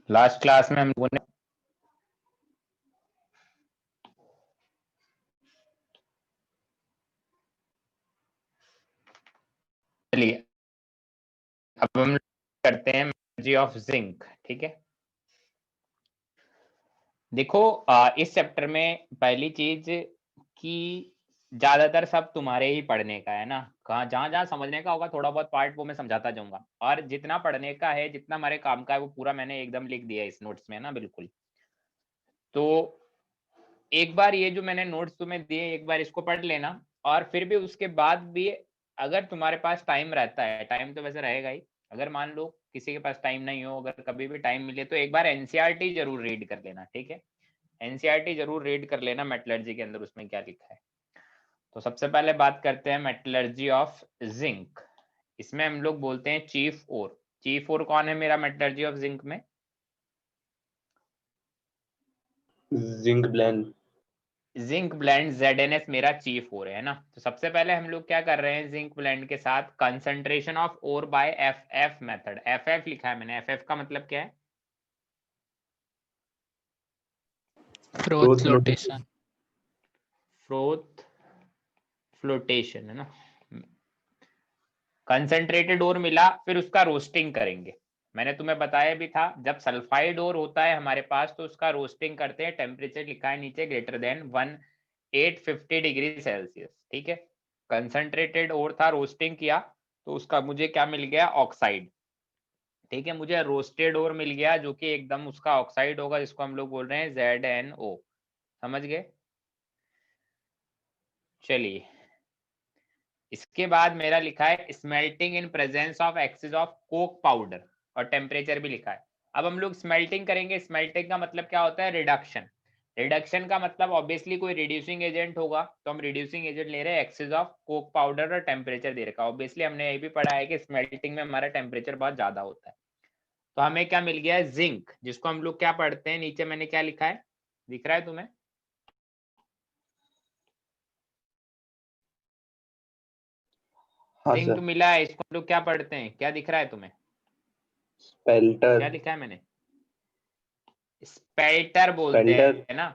Last class में हम लोगों ने चलिए अब हम करते हैं मेटलर्जी ऑफ जिंक। ठीक है, देखो इस चैप्टर में पहली चीज कि ज्यादातर सब तुम्हारे ही पढ़ने का है ना, कहाँ जहां जहां समझने का होगा थोड़ा बहुत पार्ट वो मैं समझाता जाऊंगा, और जितना पढ़ने का है जितना हमारे काम का है वो पूरा मैंने एकदम लिख दिया है इस नोट्स में ना, बिल्कुल। तो एक बार ये जो मैंने नोट्स तुम्हें दिए एक बार इसको पढ़ लेना, और फिर भी उसके बाद भी अगर तुम्हारे पास टाइम रहता है, टाइम तो वैसे रहेगा ही, अगर मान लो किसी के पास टाइम नहीं हो, अगर कभी भी टाइम मिले तो एक बार एनसीईआरटी जरूर रीड कर लेना। ठीक है, एनसीईआरटी जरूर रीड कर लेना मेटलर्जी के अंदर उसमें क्या लिखा है। तो सबसे पहले बात करते हैं मेटलर्जी ऑफ जिंक। इसमें हम लोग बोलते हैं चीफ ओर। चीफ ओर कौन है मेरा मेटलर्जी ऑफ जिंक में? Zinc blende. Zinc blende ZnS मेरा चीफ ओर है ना। तो सबसे पहले हम लोग क्या कर रहे हैं, जिंक ब्लेंड के साथ concentration of ore by FF method. FF लिखा है मैंने, FF का मतलब क्या है? Froth flotation. फ्रोथ फ्लोटेशन है ना। कंसंट्रेटेड ओर मिला, फिर उसका रोस्टिंग करेंगे। मैंने तुम्हें बताया भी था जब सल्फाइड ओर होता है हमारे पास तो उसका रोस्टिंग करते हैं, टेम्परेचर लिखा है नीचे ग्रेटर देन 1850 डिग्री सेल्सियस। ठीक है, कंसंट्रेटेड ओर था, रोस्टिंग किया तो उसका मुझे क्या मिल गया, ऑक्साइड। ठीक है, मुझे रोस्टेड ओर मिल गया जो कि एकदम उसका ऑक्साइड होगा, जिसको हम लोग बोल रहे हैं ZnO। समझ गए? चलिए, इसके बाद मेरा लिखा है smelting in presence of excess of coke powder, और टेम्परेचर भी लिखा है। अब हम लोग स्मेल्टिंग करेंगे। स्मेल्टिंग का मतलब क्या होता है, रिडक्शन। रिडक्शन का मतलब ऑब्वियसली कोई रिड्यूसिंग एजेंट होगा, तो हम रिड्यूसिंग एजेंट ले रहे हैं, एक्सेस ऑफ कोक पाउडर और टेम्परेचर दे रखा है। ऑब्वियसली हमने ये भी पढ़ा है कि स्मेल्टिंग में हमारा टेम्परेचर बहुत ज्यादा होता है। तो हमें क्या मिल गया है, जिंक, जिसको हम लोग क्या पढ़ते हैं, नीचे मैंने क्या लिखा है, दिख रहा है तुम्हें? हाँ जिंक सर। मिला है, इसको हम लोग क्या पढ़ते हैं, क्या दिख रहा है तुम्हें? स्पेल्टर। क्या लिखा है मैंने? स्पेल्टर बोलते स्पेल्टर। हैं ना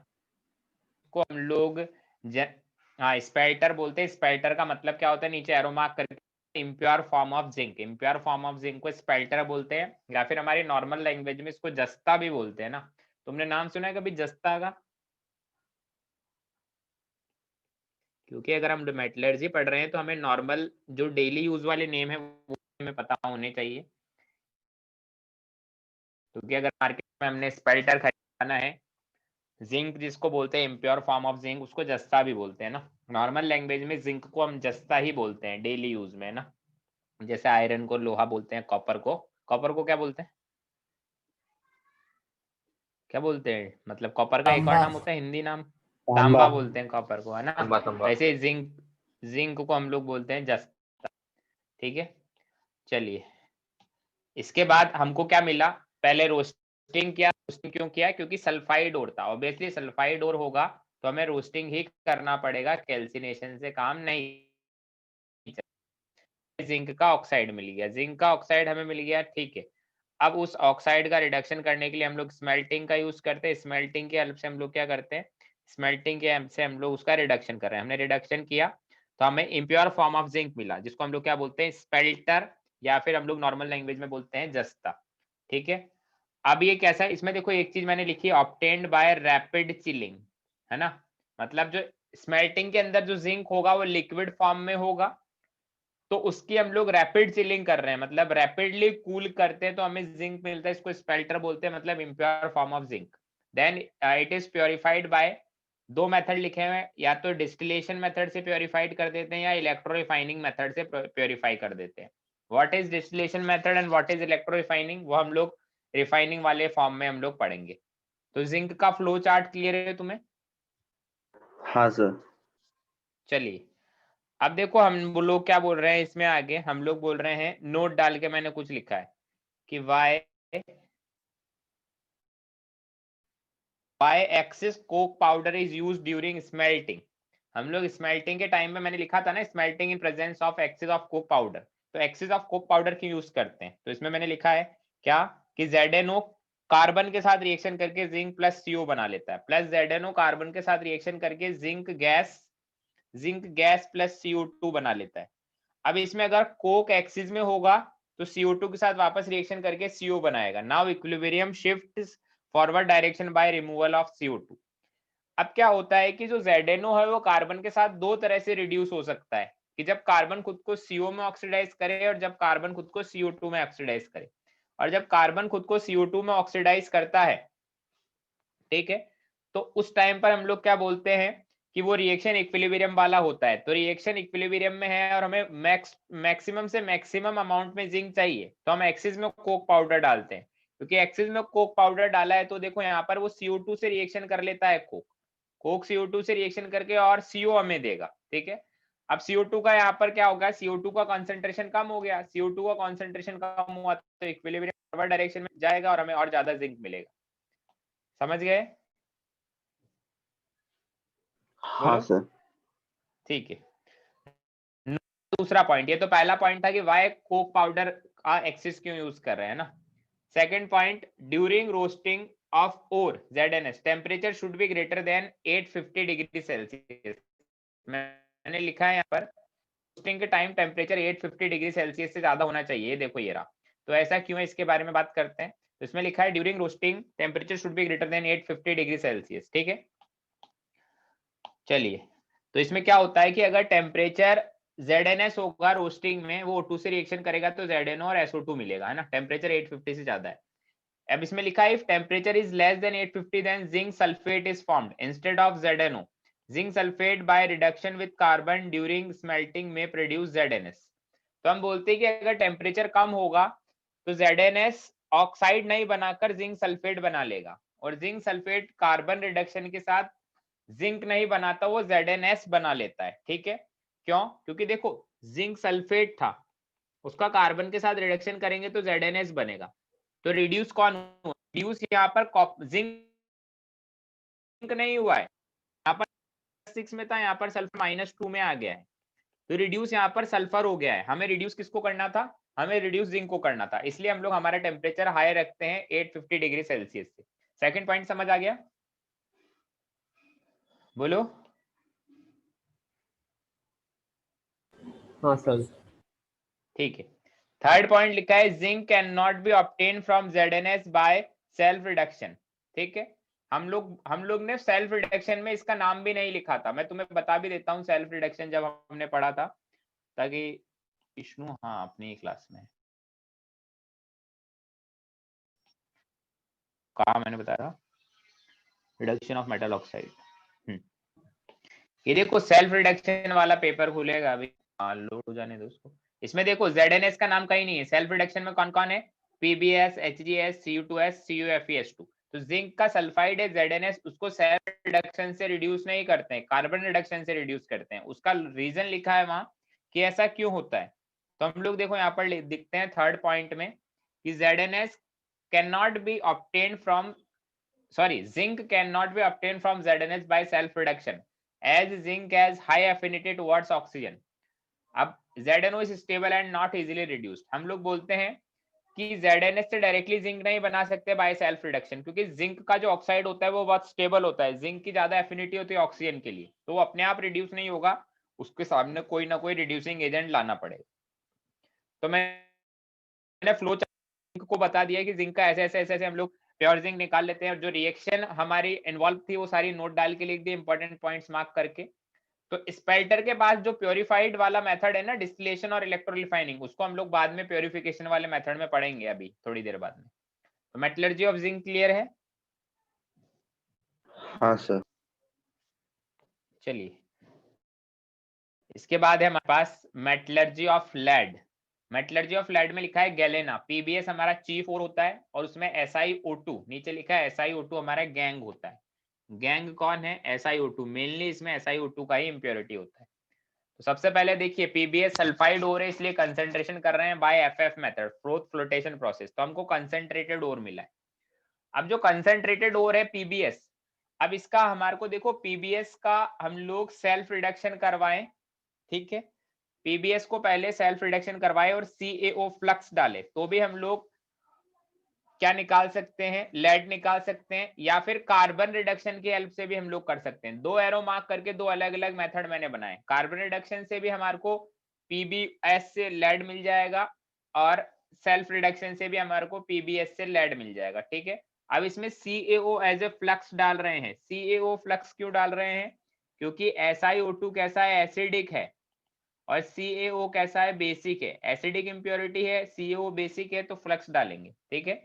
को हम लोग। हाँ, स्पेल्टर बोलते हैं। स्पेल्टर का मतलब क्या होता है, नीचे एरो मार्क करके, impure form of zinc. Impure form of zinc को स्पेल्टर बोलते हैं, या फिर हमारी नॉर्मल लैंग्वेज में इसको जस्ता भी बोलते हैं ना। तुमने नाम सुना है कभी जस्ता का? क्योंकि अगर हम मेटलर्जी पढ़ रहे हैं तो हमें नॉर्मल जो डेली यूज वाले नेम है वो हमें पता होने चाहिए। क्योंकि अगर मार्केट में हमने स्पेल्टर खरीदना है, जिंक जिसको बोलते हैं इम्प्योर फॉर्म ऑफ जिंक, उसको जस्ता भी बोलते हैं ना। नॉर्मल लैंग्वेज में जिंक को हम जस्ता ही बोलते हैं डेली यूज में ना। जैसे आयरन को लोहा बोलते हैं, कॉपर को क्या बोलते हैं, क्या बोलते हैं, मतलब कॉपर का एक और तांबा। नाम होता है हिंदी नाम, तांबा। तांबा बोलते हैं कॉपर को, है ना। तांबा तांबा। वैसे जिंक, जिंक को हम लोग बोलते हैं जस्ता। ठीक है, चलिए, इसके बाद हमको क्या मिला, पहले रोस्टिंग किया। रोस्टिंग क्यों किया, क्योंकि सल्फाइड ओर था, ऑब्वियसली सल्फाइड ओर होगा तो हमें रोस्टिंग ही करना पड़ेगा, कैल्सिनेशन से काम नहीं। जिंक का ऑक्साइड मिल गया, जिंक का ऑक्साइड हमें मिल गया। ठीक है, अब उस ऑक्साइड का रिडक्शन करने के लिए हम लोग स्मेल्टिंग का यूज करते हैं। स्मेल्टिंग के हेल्प से हम लोग क्या करते हैं, स्मेल्टिंग के हेल्प से हम लोग उसका रिडक्शन कर रहे हैं। हमने रिडक्शन किया तो हमें इम्प्योर फॉर्म ऑफ जिंक मिला, जिसको हम लोग क्या बोलते हैं, स्पेल्टर, या फिर हम लोग नॉर्मल लैंग्वेज में बोलते हैं जस्ता। ठीक है, अब ये कैसा है, इसमें देखो एक चीज मैंने लिखी है, ऑब्टेन्ड बाय रैपिड चिलिंग, है ना। मतलब जो स्मेल्टिंग के अंदर जो जिंक होगा वो लिक्विड फॉर्म में होगा, तो उसकी हम लोग रैपिड चिलिंग कर रहे हैं, मतलब रैपिडली कूल करते हैं तो हमें जिंक मिलता है। इसको स्पेल्टर बोलते हैं, मतलब impure form of zinc. Then it is purified by, दो मेथड लिखे हुए हैं, या तो डिस्टिलेशन मेथड से प्योरिफाइड कर देते हैं या इलेक्ट्रो रिफाइनिंग मेथड से प्योरीफाई कर देते हैं। What is distillation method and what is electro refining, वो हम लोग रिफाइनिंग वाले फॉर्म में हम लोग पढ़ेंगे। तो जिंक का फ्लो चार्ट क्लियर है तुम्हें? हाँ सर। चलिए, अब देखो हम लोग क्या बोल रहे हैं इसमें, आगे हम लोग बोल रहे हैं, नोट डाल के मैंने कुछ लिखा है कि why excess coke powder is use during smelting. हम लोग स्मेल्टिंग के टाइम में, मैंने लिखा था ना, smelting in presence of axis of coke powder, तो एक्सिस ऑफ कोक पाउडर क्यों यूज करते हैं, तो इसमें मैंने लिखा है क्या, कि ZnO कार्बन के साथ रिएक्शन करके जिंक प्लस CO बना लेता है, प्लस ZNO कार्बन के साथ रिएक्शन करके जिंक गैस प्लस CO2 बना लेता है। अब इसमें अगर कोक एक्सिस में होगा तो CO2 के साथ वापस रिएक्शन करके CO बनाएगा। Now equilibrium shifts forward direction by removal of CO2। अब क्या होता है कि जो ZNO है वो कार्बन के साथ दो तरह से रिड्यूस हो सकता है, कि जब कार्बन खुद को CO में ऑक्सीडाइज करे और जब कार्बन खुद को CO2 में ऑक्सीडाइज करे। और जब कार्बन खुद को CO2 में ऑक्सीडाइज करता है, ठीक है, तो उस टाइम पर हम लोग क्या बोलते हैं कि वो रिएक्शन इक्विलिब्रियम वाला होता है। तो रिएक्शन इक्विलिब्रियम में है और हमें मैक्सिमम से मैक्सिमम अमाउंट में जिंक चाहिए, तो हम एक्सिस में कोक पाउडर डालते हैं। क्योंकि एक्सिस में कोक पाउडर डाला है तो देखो यहाँ पर वो CO2 से रिएक्शन कर लेता है, कोक CO2 से रिएक्शन करके और CO हमें देगा, ठीक है। अब CO2 का यहाँ पर क्या होगा, CO2 का कॉन्सेंट्रेशन कम हो गया, CO2 का कॉन्सेंट्रेशन कम हुआ तो इक्विलिब्रियम फॉरवर्ड डायरेक्शन में जाएगा और हमें और ज्यादा जिंक मिलेगा। समझ गए? हाँ सर। ठीक है। दूसरा पॉइंट, ये तो पहला पॉइंट था कि वाई कोक पाउडर का एक्सिस क्यों यूज कर रहे हैं ना। Second point, during roasting of ore ZNS temperature should be greater than 850 degree Celsius. मैंने लिखा है यहाँ पर रोस्टिंग के टाइम टेम्परेचर 850 डिग्री सेल्सियस से ज्यादा होना चाहिए। देखो ये रहा, तो ऐसा क्यों है इसके बारे में बात करते हैं। तो इसमें लिखा है during roasting temperature should be greater than 850 degree Celsius, ठीक है। चलिए, तो इसमें क्या होता है कि अगर टेम्परेचर ZNS होगा रोस्टिंग में, वो O2 से रिएक्शन करेगा तो ZNO और SO2 मिलेगा, है ना। टेम्परेचर 850 से ज्यादा है। अब इसमें लिखा है if temperature is less than 850 then zinc sulphate is formed instead of ZNO। Zinc sulphate by reduction with carbon during smelting में प्रोड्यूस ZNS। तो हम बोलते हैं कि अगर टेम्परेचर कम होगा तो ZNS ऑक्साइड नहीं बनाकर जिंक सल्फेट बना लेगा, और जिंक सल्फेट कार्बन रिडक्शन के साथ जिंक नहीं बनाता, वो ZNS बना लेता है, ठीक है। क्यों? क्योंकि देखो जिंक सल्फेट था, उसका कार्बन के साथ रिडक्शन करेंगे तो ZNS बनेगा। तो रिड्यूस कौन हुआ? रिड्यूस यहाँ पर जिंक नहीं हुआ है, यहाँ पर 6 में था, यहाँ पर सल्फर -2 में आ गया है। तो रिड्यूस यहाँ पर सल्फर हो गया है। हमें रिड्यूस किसको करना था? हमें रिड्यूस जिंक को करना था, इसलिए हम लोग हमारा टेम्परेचर हाई रखते हैं 850 डिग्री सेल्सियस से। सेकंड पॉइंट समझ आ गया? बोलो। हाँ सर। ठीक है। थर्ड पॉइंट लिखा है zinc can not be obtain from ZNS by self reduction, ठीक है। हम लोग ने सेल्फ रिडक्शन में इसका नाम भी नहीं लिखा था। मैं तुम्हें बता भी देता हूँ सेल्फ रिडक्शन जब हमने पढ़ा था, ताकि विष्णु, हाँ अपनी क्लास में कहा मैंने बताया रिडक्शन ऑफ मेटल ऑक्साइड। ये देखो सेल्फ रिडक्शन वाला पेपर खुलेगा अभी, लोड हो जाने दो उसको। इसमें देखो ZNS का नाम कहीं नहीं है। सेल्फ रिडक्शन में कौन कौन है? PbS, HgS, Cu2S, CuFeS2। तो जिंक का सल्फाइड है ZNS, उसको सेल्फ रिडक्शन से रिड्यूस नहीं करते हैं, कार्बन रिडक्शन से रिड्यूस करते हैं। उसका रीजन लिखा है वहां कि ऐसा क्यों होता है। तो हम लोग देखो यहाँ पर दिखते हैं थर्ड पॉइंट में कि ZNS can not be obtain from zinc cannot be obtained from ZNS by self reduction as zinc has high affinity towards oxygen। अब ZNO is stable and not easily reduced। हम लोग बोलते हैं कि ZNS से directly zinc नहीं बना सकते बाय सेल्फ रिडक्शन, क्योंकि जिंक का जो ऑक्साइड होता है वो बहुत स्टेबल होता है। जिंक की ज्यादा एफिनिटी होती है ऑक्सीजन के लिए, तो वो अपने आप रिड्यूस नहीं होगा, उसके सामने कोई ना कोई रिड्यूसिंग एजेंट लाना पड़ेगा। तो मैंने फ्लो चार्ट को बता दिया कि जिंक का ऐसे हम लोग प्योर जिंक निकाल लेते हैं। और जो रिएक्शन हमारी इन्वॉल्व थी वो सारी नोट डाल के लिख दी, इंपॉर्टेंट पॉइंट्स मार्क करके। तो स्पेल्टर के बाद जो प्योरीफाइड वाला मेथड है ना, डिस्टिलेशन और इलेक्ट्रोलिफाइनिंग, उसको हम लोग बाद में प्योरिफिकेशन वाले मेथड में पढ़ेंगे, अभी थोड़ी देर बाद में। तो मेटलर्जी ऑफ जिंक क्लियर है? हाँ सर। चलिए, इसके बाद है हमारे पास metallurgy of lead. Metallurgy of lead में लिखा है गैलेना। PbS हमारा चीफ ओर होता है और उसमें SiO2 नीचे लिखा है, SiO2 हमारा गैंग होता है। गैंग कौन है? SiO2। मेनली इसमें SiO2 का ही इंप्योरिटी होता है। तो सबसे पहले देखिए PbS सल्फाइड ओर है, इसलिए कंसेंट्रेशन कर रहे हैं by FF method, flotation process. तो हमको कंसेंट्रेटेड ओर मिला है। अब जो कंसेंट्रेटेड ओर है PbS, अब इसका हमारे को देखो PbS का हम लोग सेल्फ रिडक्शन करवाएं, ठीक है। PbS को पहले सेल्फ रिडक्शन करवाए और CaO फ्लक्स डाले, तो भी हम लोग क्या निकाल सकते हैं, लेड निकाल सकते हैं, या फिर कार्बन रिडक्शन की हेल्प से भी हम लोग कर सकते हैं। दो एरो मार्क करके दो अलग अलग मेथड मैंने बनाए। कार्बन रिडक्शन से भी हमारे को पीबीएस से लेड मिल जाएगा और सेल्फ रिडक्शन से भी हमारे को पीबीएस से लेड मिल जाएगा। ठीक है, अब इसमें CaO एज ए फ्लक्स डाल रहे हैं। CaO फ्लक्स क्यों डाल रहे हैं, क्योंकि SiO2 कैसा है, एसिडिक है, और CaO कैसा है, बेसिक है। एसिडिक इंप्योरिटी है, CaO बेसिक है, तो फ्लक्स डालेंगे। ठीक है,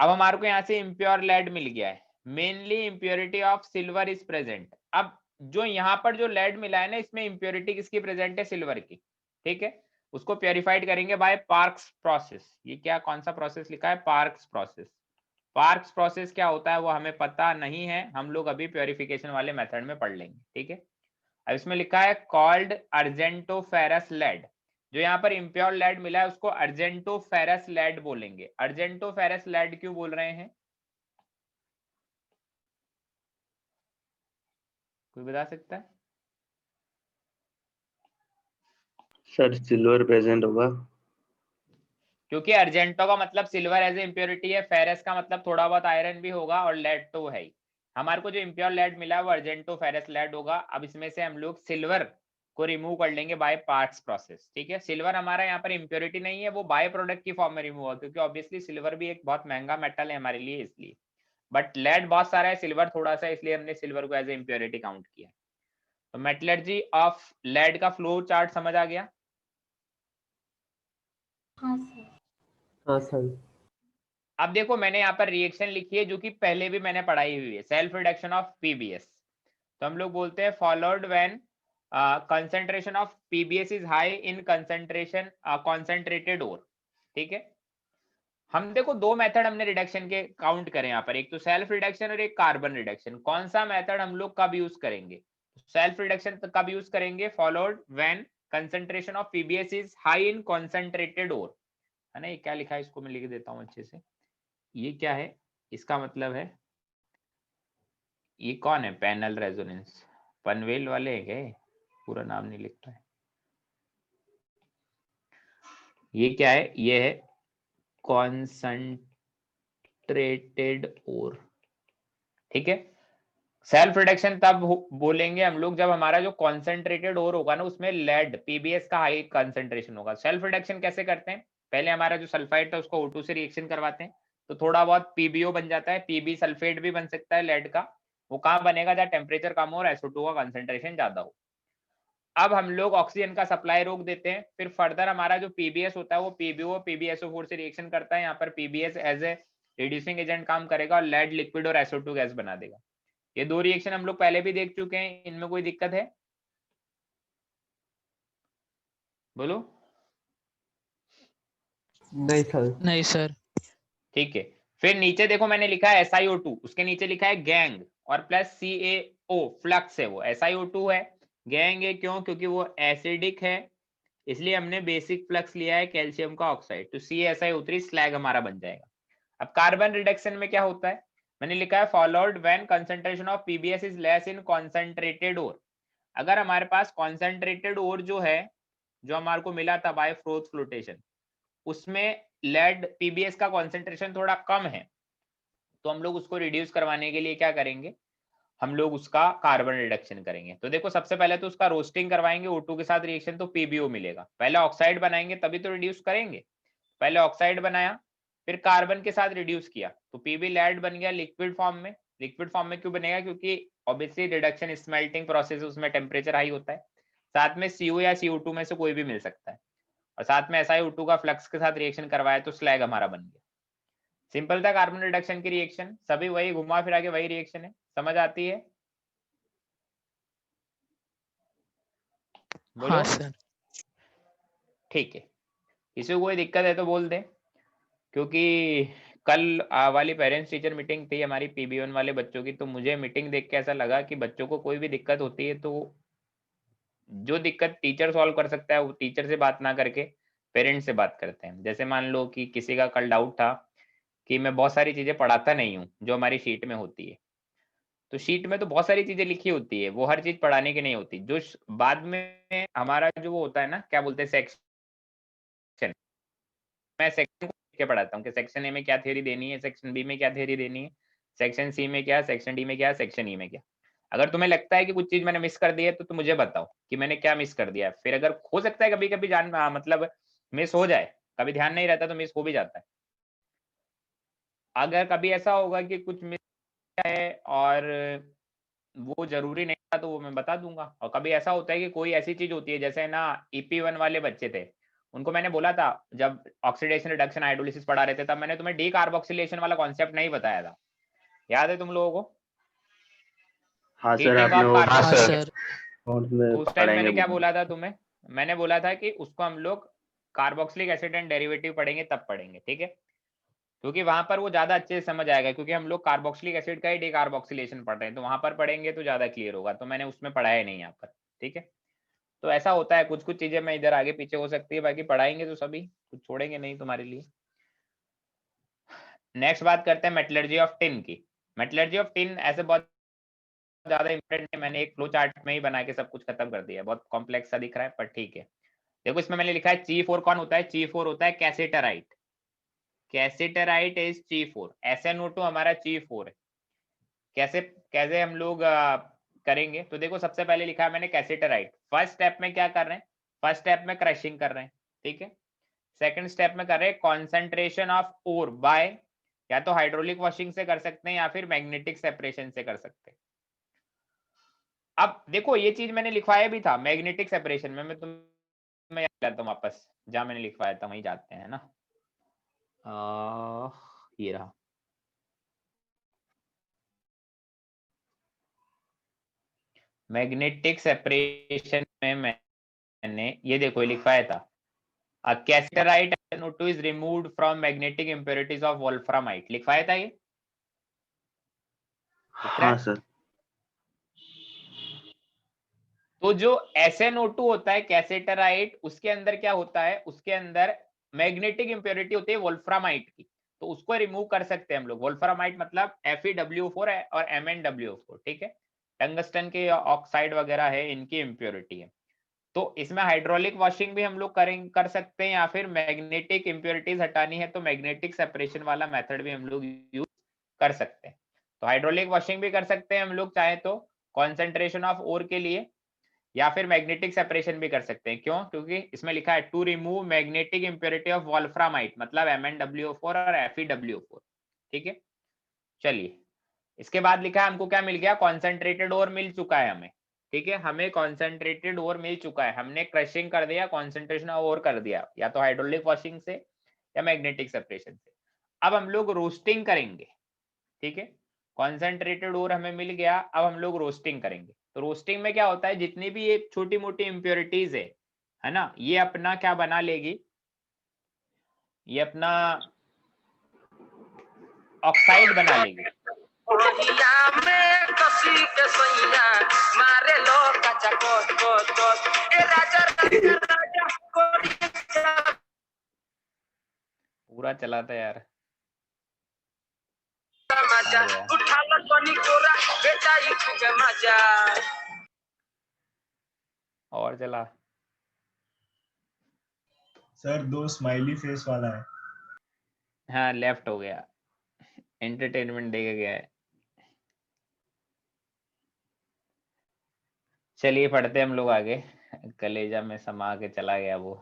अब हमारे को यहाँ से इम्प्योर लेड मिल गया है। Mainly impurity of silver is present. अब जो यहाँ पर जो लेड मिला है ना, इसमें इम्प्योरिटी किसकी प्रेजेंट है, सिल्वर की। ठीक है, उसको प्योरीफाइड करेंगे बाय पार्क्स प्रोसेस। ये क्या, कौन सा प्रोसेस लिखा है, पार्क्स प्रोसेस। पार्क्स प्रोसेस क्या होता है वो हमें पता नहीं है, हम लोग अभी प्योरिफिकेशन वाले मेथड में पढ़ लेंगे। ठीक है, अब इसमें लिखा है कॉल्ड अर्जेंटोफेरस लेड। जो यहाँ पर इम्प्योर लेड मिला है उसको अर्जेंटोफेरस लेड बोलेंगे। अर्जेंटोफेरस लेड क्यों बोल रहे हैं, कोई बता सकता है? सर सिल्वर प्रेजेंट होगा। क्योंकि अर्जेंटो का मतलब सिल्वर एज ए इम्प्योरिटी है, फेरस का मतलब थोड़ा बहुत आयरन भी होगा, और लेड तो है ही। हमारे को जो इम्प्योर लेड मिला है वो अर्जेंटो फेरस लेड होगा। अब इसमें से हम लोग सिल्वर को रिमूव कर लेंगे बाय पार्ट्स प्रोसेस। ठीक है, सिल्वर हमारा यहाँ पर इम्प्योरिटी नहीं है, वो बाय प्रोडक्ट की फॉर्म में रिमूव होगा, क्योंकि ऑब्वियसली सिल्वर भी एक बहुत महंगा मेटल है हमारे लिए, इसलिए। बट लेड बहुत सारा है, सिल्वर थोड़ा सा, इसलिए हमने सिल्वर को एज ए इम्प्योरिटी काउंट किया। तो मेटलर्जी ऑफ लेड का फ्लो चार्ट समझ आ गया? हाँ सर। हाँ सर। अब देखो मैंने यहाँ पर रिएक्शन लिखी है जो कि पहले भी मैंने पढ़ाई हुई है, सेल्फ रिडक्शन ऑफ पीबीएस। तो हम लोग बोलते हैं followed when concentration of PBS is high in concentration concentrated ore. ठीक है, हम देखो दो मेथड हमने रिडक्शन के काउंट करें यहाँ पर, एक तो सेल्फ रिडक्शन और एक कार्बन रिडक्शन। कौन सा मेथड हम लोग कब यूज करेंगे, सेल्फ रिडक्शन कब यूज करेंगे, followed when concentration of PBS is high in concentrated ore, है ना। ये क्या लिखा है, इसको मैं लिख देता हूँ अच्छे से। ये क्या है, इसका मतलब है, ये कौन है, पैनल रेजोनेंस, पनवेल वाले हैं क्या, पूरा नाम नहीं लिखता है। ये क्या है, ये है कॉन्संट्रेटेड ओर। ठीक है, सेल्फ रिडक्शन तब बोलेंगे हम लोग जब हमारा जो कॉन्सेंट्रेटेड ओर होगा ना, उसमें लेड पीबीएस का हाई कंसेंट्रेशन होगा। सेल्फ रिडक्शन कैसे करते हैं, पहले हमारा जो सल्फाइड था उसको O2 से रिएक्शन करवाते हैं, तो थोड़ा बहुत पीबीओ बन जाता है, पीबी सल्फेट भी बन सकता है लेड का। वो कहाँ बनेगा, जहाँ टेम्परेचर कम हो और SO2 का कंसेंट्रेशन ज्यादा हो। अब हम लोग ऑक्सीजन का सप्लाई रोक देते हैं, फिर फर्दर हमारा जो पीबीएस होता है वो पीबीओ पीबीएसओ4 से रिएक्शन करता है। यहाँ पर PBS as a reducing agent काम करेगा और लेड लिक्विड और SO2 गैस बना देगा। ये दो रिएक्शन हम लोग पहले भी देख चुके हैं, इनमें कोई दिक्कत है, बोलो? नहीं सर। नहीं सर। ठीक है, फिर नीचे देखो मैंने लिखा है SiO2, उसके नीचे लिखा है गैंग और प्लस CaO फ्लक्स है, वो SiO2 है। गैंग है क्यों, क्योंकि वो एसिडिक है, इसलिए हमने बेसिक फ्लक्स लिया है कैल्शियम का ऑक्साइड, तो CaSiO3 स्लैग हमारा बन जाएगा। अब कार्बन रिडक्शन में क्या होता है, मैंने लिखा है followed when concentration of PBS is less in concentrated ore. अगर हमारे पास कॉन्सेंट्रेटेड ओर जो है, जो हमारे को मिला था बाय फ्रोथ फ्लोटेशन, उसमें लेड पीबीएस का कॉन्सेंट्रेशन थोड़ा कम है, तो हम लोग उसको रिड्यूस करवाने के लिए क्या करेंगे, हम लोग उसका कार्बन रिडक्शन करेंगे। तो देखो सबसे पहले तो उसका रोस्टिंग करवाएंगे O2 के साथ रिएक्शन, तो पीबीओ मिलेगा। पहले ऑक्साइड बनाएंगे तभी तो रिड्यूस करेंगे, पहले ऑक्साइड बनाया फिर कार्बन के साथ रिड्यूस किया, तो पीबी लेड बन गया लिक्विड फॉर्म में। लिक्विड फॉर्म में क्यों बनेगा, क्योंकि ऑब्वियसली रिडक्शन स्मेल्टिंग प्रोसेस, उसमें टेम्परेचर हाई होता है। साथ में CO या CO2 में से कोई भी मिल सकता है, और साथ में SiO2 का फ्लक्स के साथ रिएक्शन करवाया तो स्लैग हमारा बन गया। सिंपल था कार्बन रिडक्शन की रिएक्शन, सभी वही घुमा फिरा के वही रिएक्शन है, समझ आती है, बोलो? हाँ सर। ठीक है, किसी को कोई दिक्कत है तो बोल दे, क्योंकि कल वाली पेरेंट्स टीचर मीटिंग थी हमारी PB1 वाले बच्चों की, तो मुझे मीटिंग देख के ऐसा लगा कि बच्चों को कोई भी दिक्कत होती है तो जो दिक्कत टीचर सॉल्व कर सकता है वो टीचर से बात ना करके पेरेंट्स से बात करते हैं। जैसे मान लो कि किसी का कल डाउट था कि मैं बहुत सारी चीजें पढ़ाता नहीं हूँ जो हमारी शीट में होती है, तो शीट में तो बहुत सारी चीजें लिखी होती है, वो हर चीज पढ़ाने की नहीं होती। जो बाद में हमारा जो वो होता है ना, क्या बोलते हैं, सेक्शन, मैं सेक्शन को के पढ़ाता हूँ कि सेक्शन ए में क्या थ्योरी देनी है, सेक्शन बी में क्या थ्योरी देनी है, सेक्शन सी में क्या, सेक्शन डी में क्या, सेक्शन ई में क्या। अगर तुम्हें लगता है कि कुछ चीज मैंने मिस कर दी है तो तुम मुझे बताओ कि मैंने क्या मिस कर दिया है। फिर अगर हो सकता है कभी कभी मतलब मिस हो जाए, कभी ध्यान नहीं रहता तो मिस हो भी जाता है। अगर कभी ऐसा होगा कि कुछ मिस है और वो जरूरी नहीं था तो वो मैं बता दूंगा। और कभी ऐसा होता है कि कोई ऐसी चीज होती है, जैसे ना EP1 वाले बच्चे थे, उनको मैंने बोला था जब ऑक्सीडेशन रिडक्शन हाइड्रोलिसिस पढ़ा रहे थे, तब मैंने तुम्हें डी कार्बोक्सिलेशन वाला कॉन्सेप्ट नहीं बताया था, याद है तुम लोगों को? हाँ सर, हीटिंग आपने ऑफ वो कार्बोक्सिलेशन। नोट में तो उस टाइम पढ़ाएंगे मैंने क्या वो। बोला था तुम्हें? मैंने बोला था कि उसको हम लोग कार्बोक्सिलिक एसिड एंड डेरिवेटिव पढ़ेंगे तब पढ़ेंगे, ठीक है? क्योंकि वहां पर वो ज्यादा अच्छे से समझ आएगा, क्योंकि हम लोग कार्बोक्सिलिक एसिड का ही डिकार्बोक्सिलेशन पढ़ रहे हैं, तो वहां पर पढ़ेंगे तो ज्यादा क्लियर होगा। तो मैंने उसमें पढ़ाया नहीं यहाँ पर, ठीक है? तो ऐसा होता है, कुछ कुछ चीजें मैं इधर आगे पीछे हो सकती है, बाकी पढ़ाएंगे तो सभी, कुछ छोड़ेंगे नहीं तुम्हारे लिए। नेक्स्ट बात करते हैं मेटलर्जी ऑफ टिन की। मेटलर्जी ऑफ टिन ऐसे बहुत ज्यादा इंपॉर्टेंट है, मैंने एक फ्लो चार्ट में ही बना के सब कुछ खत्म कर दिया है, बहुत कॉम्प्लेक्स सा दिख रहा है पर ठीक है। देखो इसमें मैंने लिखा है G4 कौन होता है? G4 होता है कैसेटराइट। कैसेटराइट इज G4। SnO2 हमारा G4 है। कैसे कैसे हम लोग करेंगे? तो देखो सबसे पहले लिखा है मैंने कैसेटराइट। फर्स्ट स्टेप में क्या कर रहे हैं? फर्स्ट स्टेप में क्रशिंग कर रहे हैं, ठीक है? सेकंड स्टेप में कर रहे हैं कॉन्सेंट्रेशन ऑफ ओर बाय, या तो हाइड्रोलिक वॉशिंग से कर सकते हैं या फिर मैग्नेटिक सेपरेशन से कर सकते हैं। अब देखो ये चीज मैंने लिखवाया भी था मैग्नेटिक सेपरेशन में, मैं तुम्हें याद दिलाता हूँ वापस, जहां मैंने लिखवाया था वहीं जाते हैं ना। ये रहा, मैग्नेटिक सेपरेशन में मैंने ये देखो लिखवाया था, कैसेटराइट SnO2 is removed from magnetic impurities of wolframite, लिखवाया था ये? हाँ सर। तो जो SnO2 होता है कैसेटराइट, उसके अंदर क्या होता है? उसके अंदर मैग्नेटिक इंप्योरिटी होती है वोल्फ्रामाइट की, तो उसको रिमूव कर सकते हैं हम लोग। वोल्फ्रामाइट मतलब FeWO4 है और MnWO4, ठीक है? टंगस्टन के ऑक्साइड वगैरह है, इनकी इंप्योरिटी है। तो इसमें हाइड्रोलिक वॉशिंग भी हम लोग कर सकते हैं, या फिर मैग्नेटिक इंप्योरिटीज हटानी है तो मैग्नेटिक सेपरेशन वाला मेथड भी हम लोग यूज कर सकते हैं। तो हाइड्रोलिक वॉशिंग भी कर सकते हैं हम लोग चाहे तो कॉन्सेंट्रेशन ऑफ ओर के लिए, या फिर मैग्नेटिक सेपरेशन भी कर सकते हैं। क्यों? क्योंकि इसमें लिखा है to remove magnetic impurity of wolframite, मतलब MnWO4 और FeWO4, ठीक है? चलिए, इसके बाद लिखा है हमको क्या मिल गया? कॉन्सेंट्रेटेड ओर मिल चुका है हमें, ठीक है? हमें कॉन्सेंट्रेटेड ओर मिल चुका है, हमने क्रशिंग कर दिया, कॉन्सेंट्रेशन ऑफ ओर कर दिया, या तो हाइड्रोलिक वॉशिंग से या मैग्नेटिक सेपरेशन से। अब हम लोग रोस्टिंग करेंगे, ठीक है? कॉन्सेंट्रेटेड ओर हमें मिल गया, अब हम लोग रोस्टिंग करेंगे। तो रोस्टिंग में क्या होता है, जितनी भी ये छोटी मोटी इम्प्योरिटीज है ना, ये अपना क्या बना लेगी, ये अपना ऑक्साइड बना लेगी। पूरा चला था यार, और चला। सर 2 स्माइली फेस वाला है। हाँ लेफ्ट हो गया, एंटरटेनमेंट देगा गया है। चलिए पढ़ते हम लोग आगे, कलेजा में समा के चला गया वो।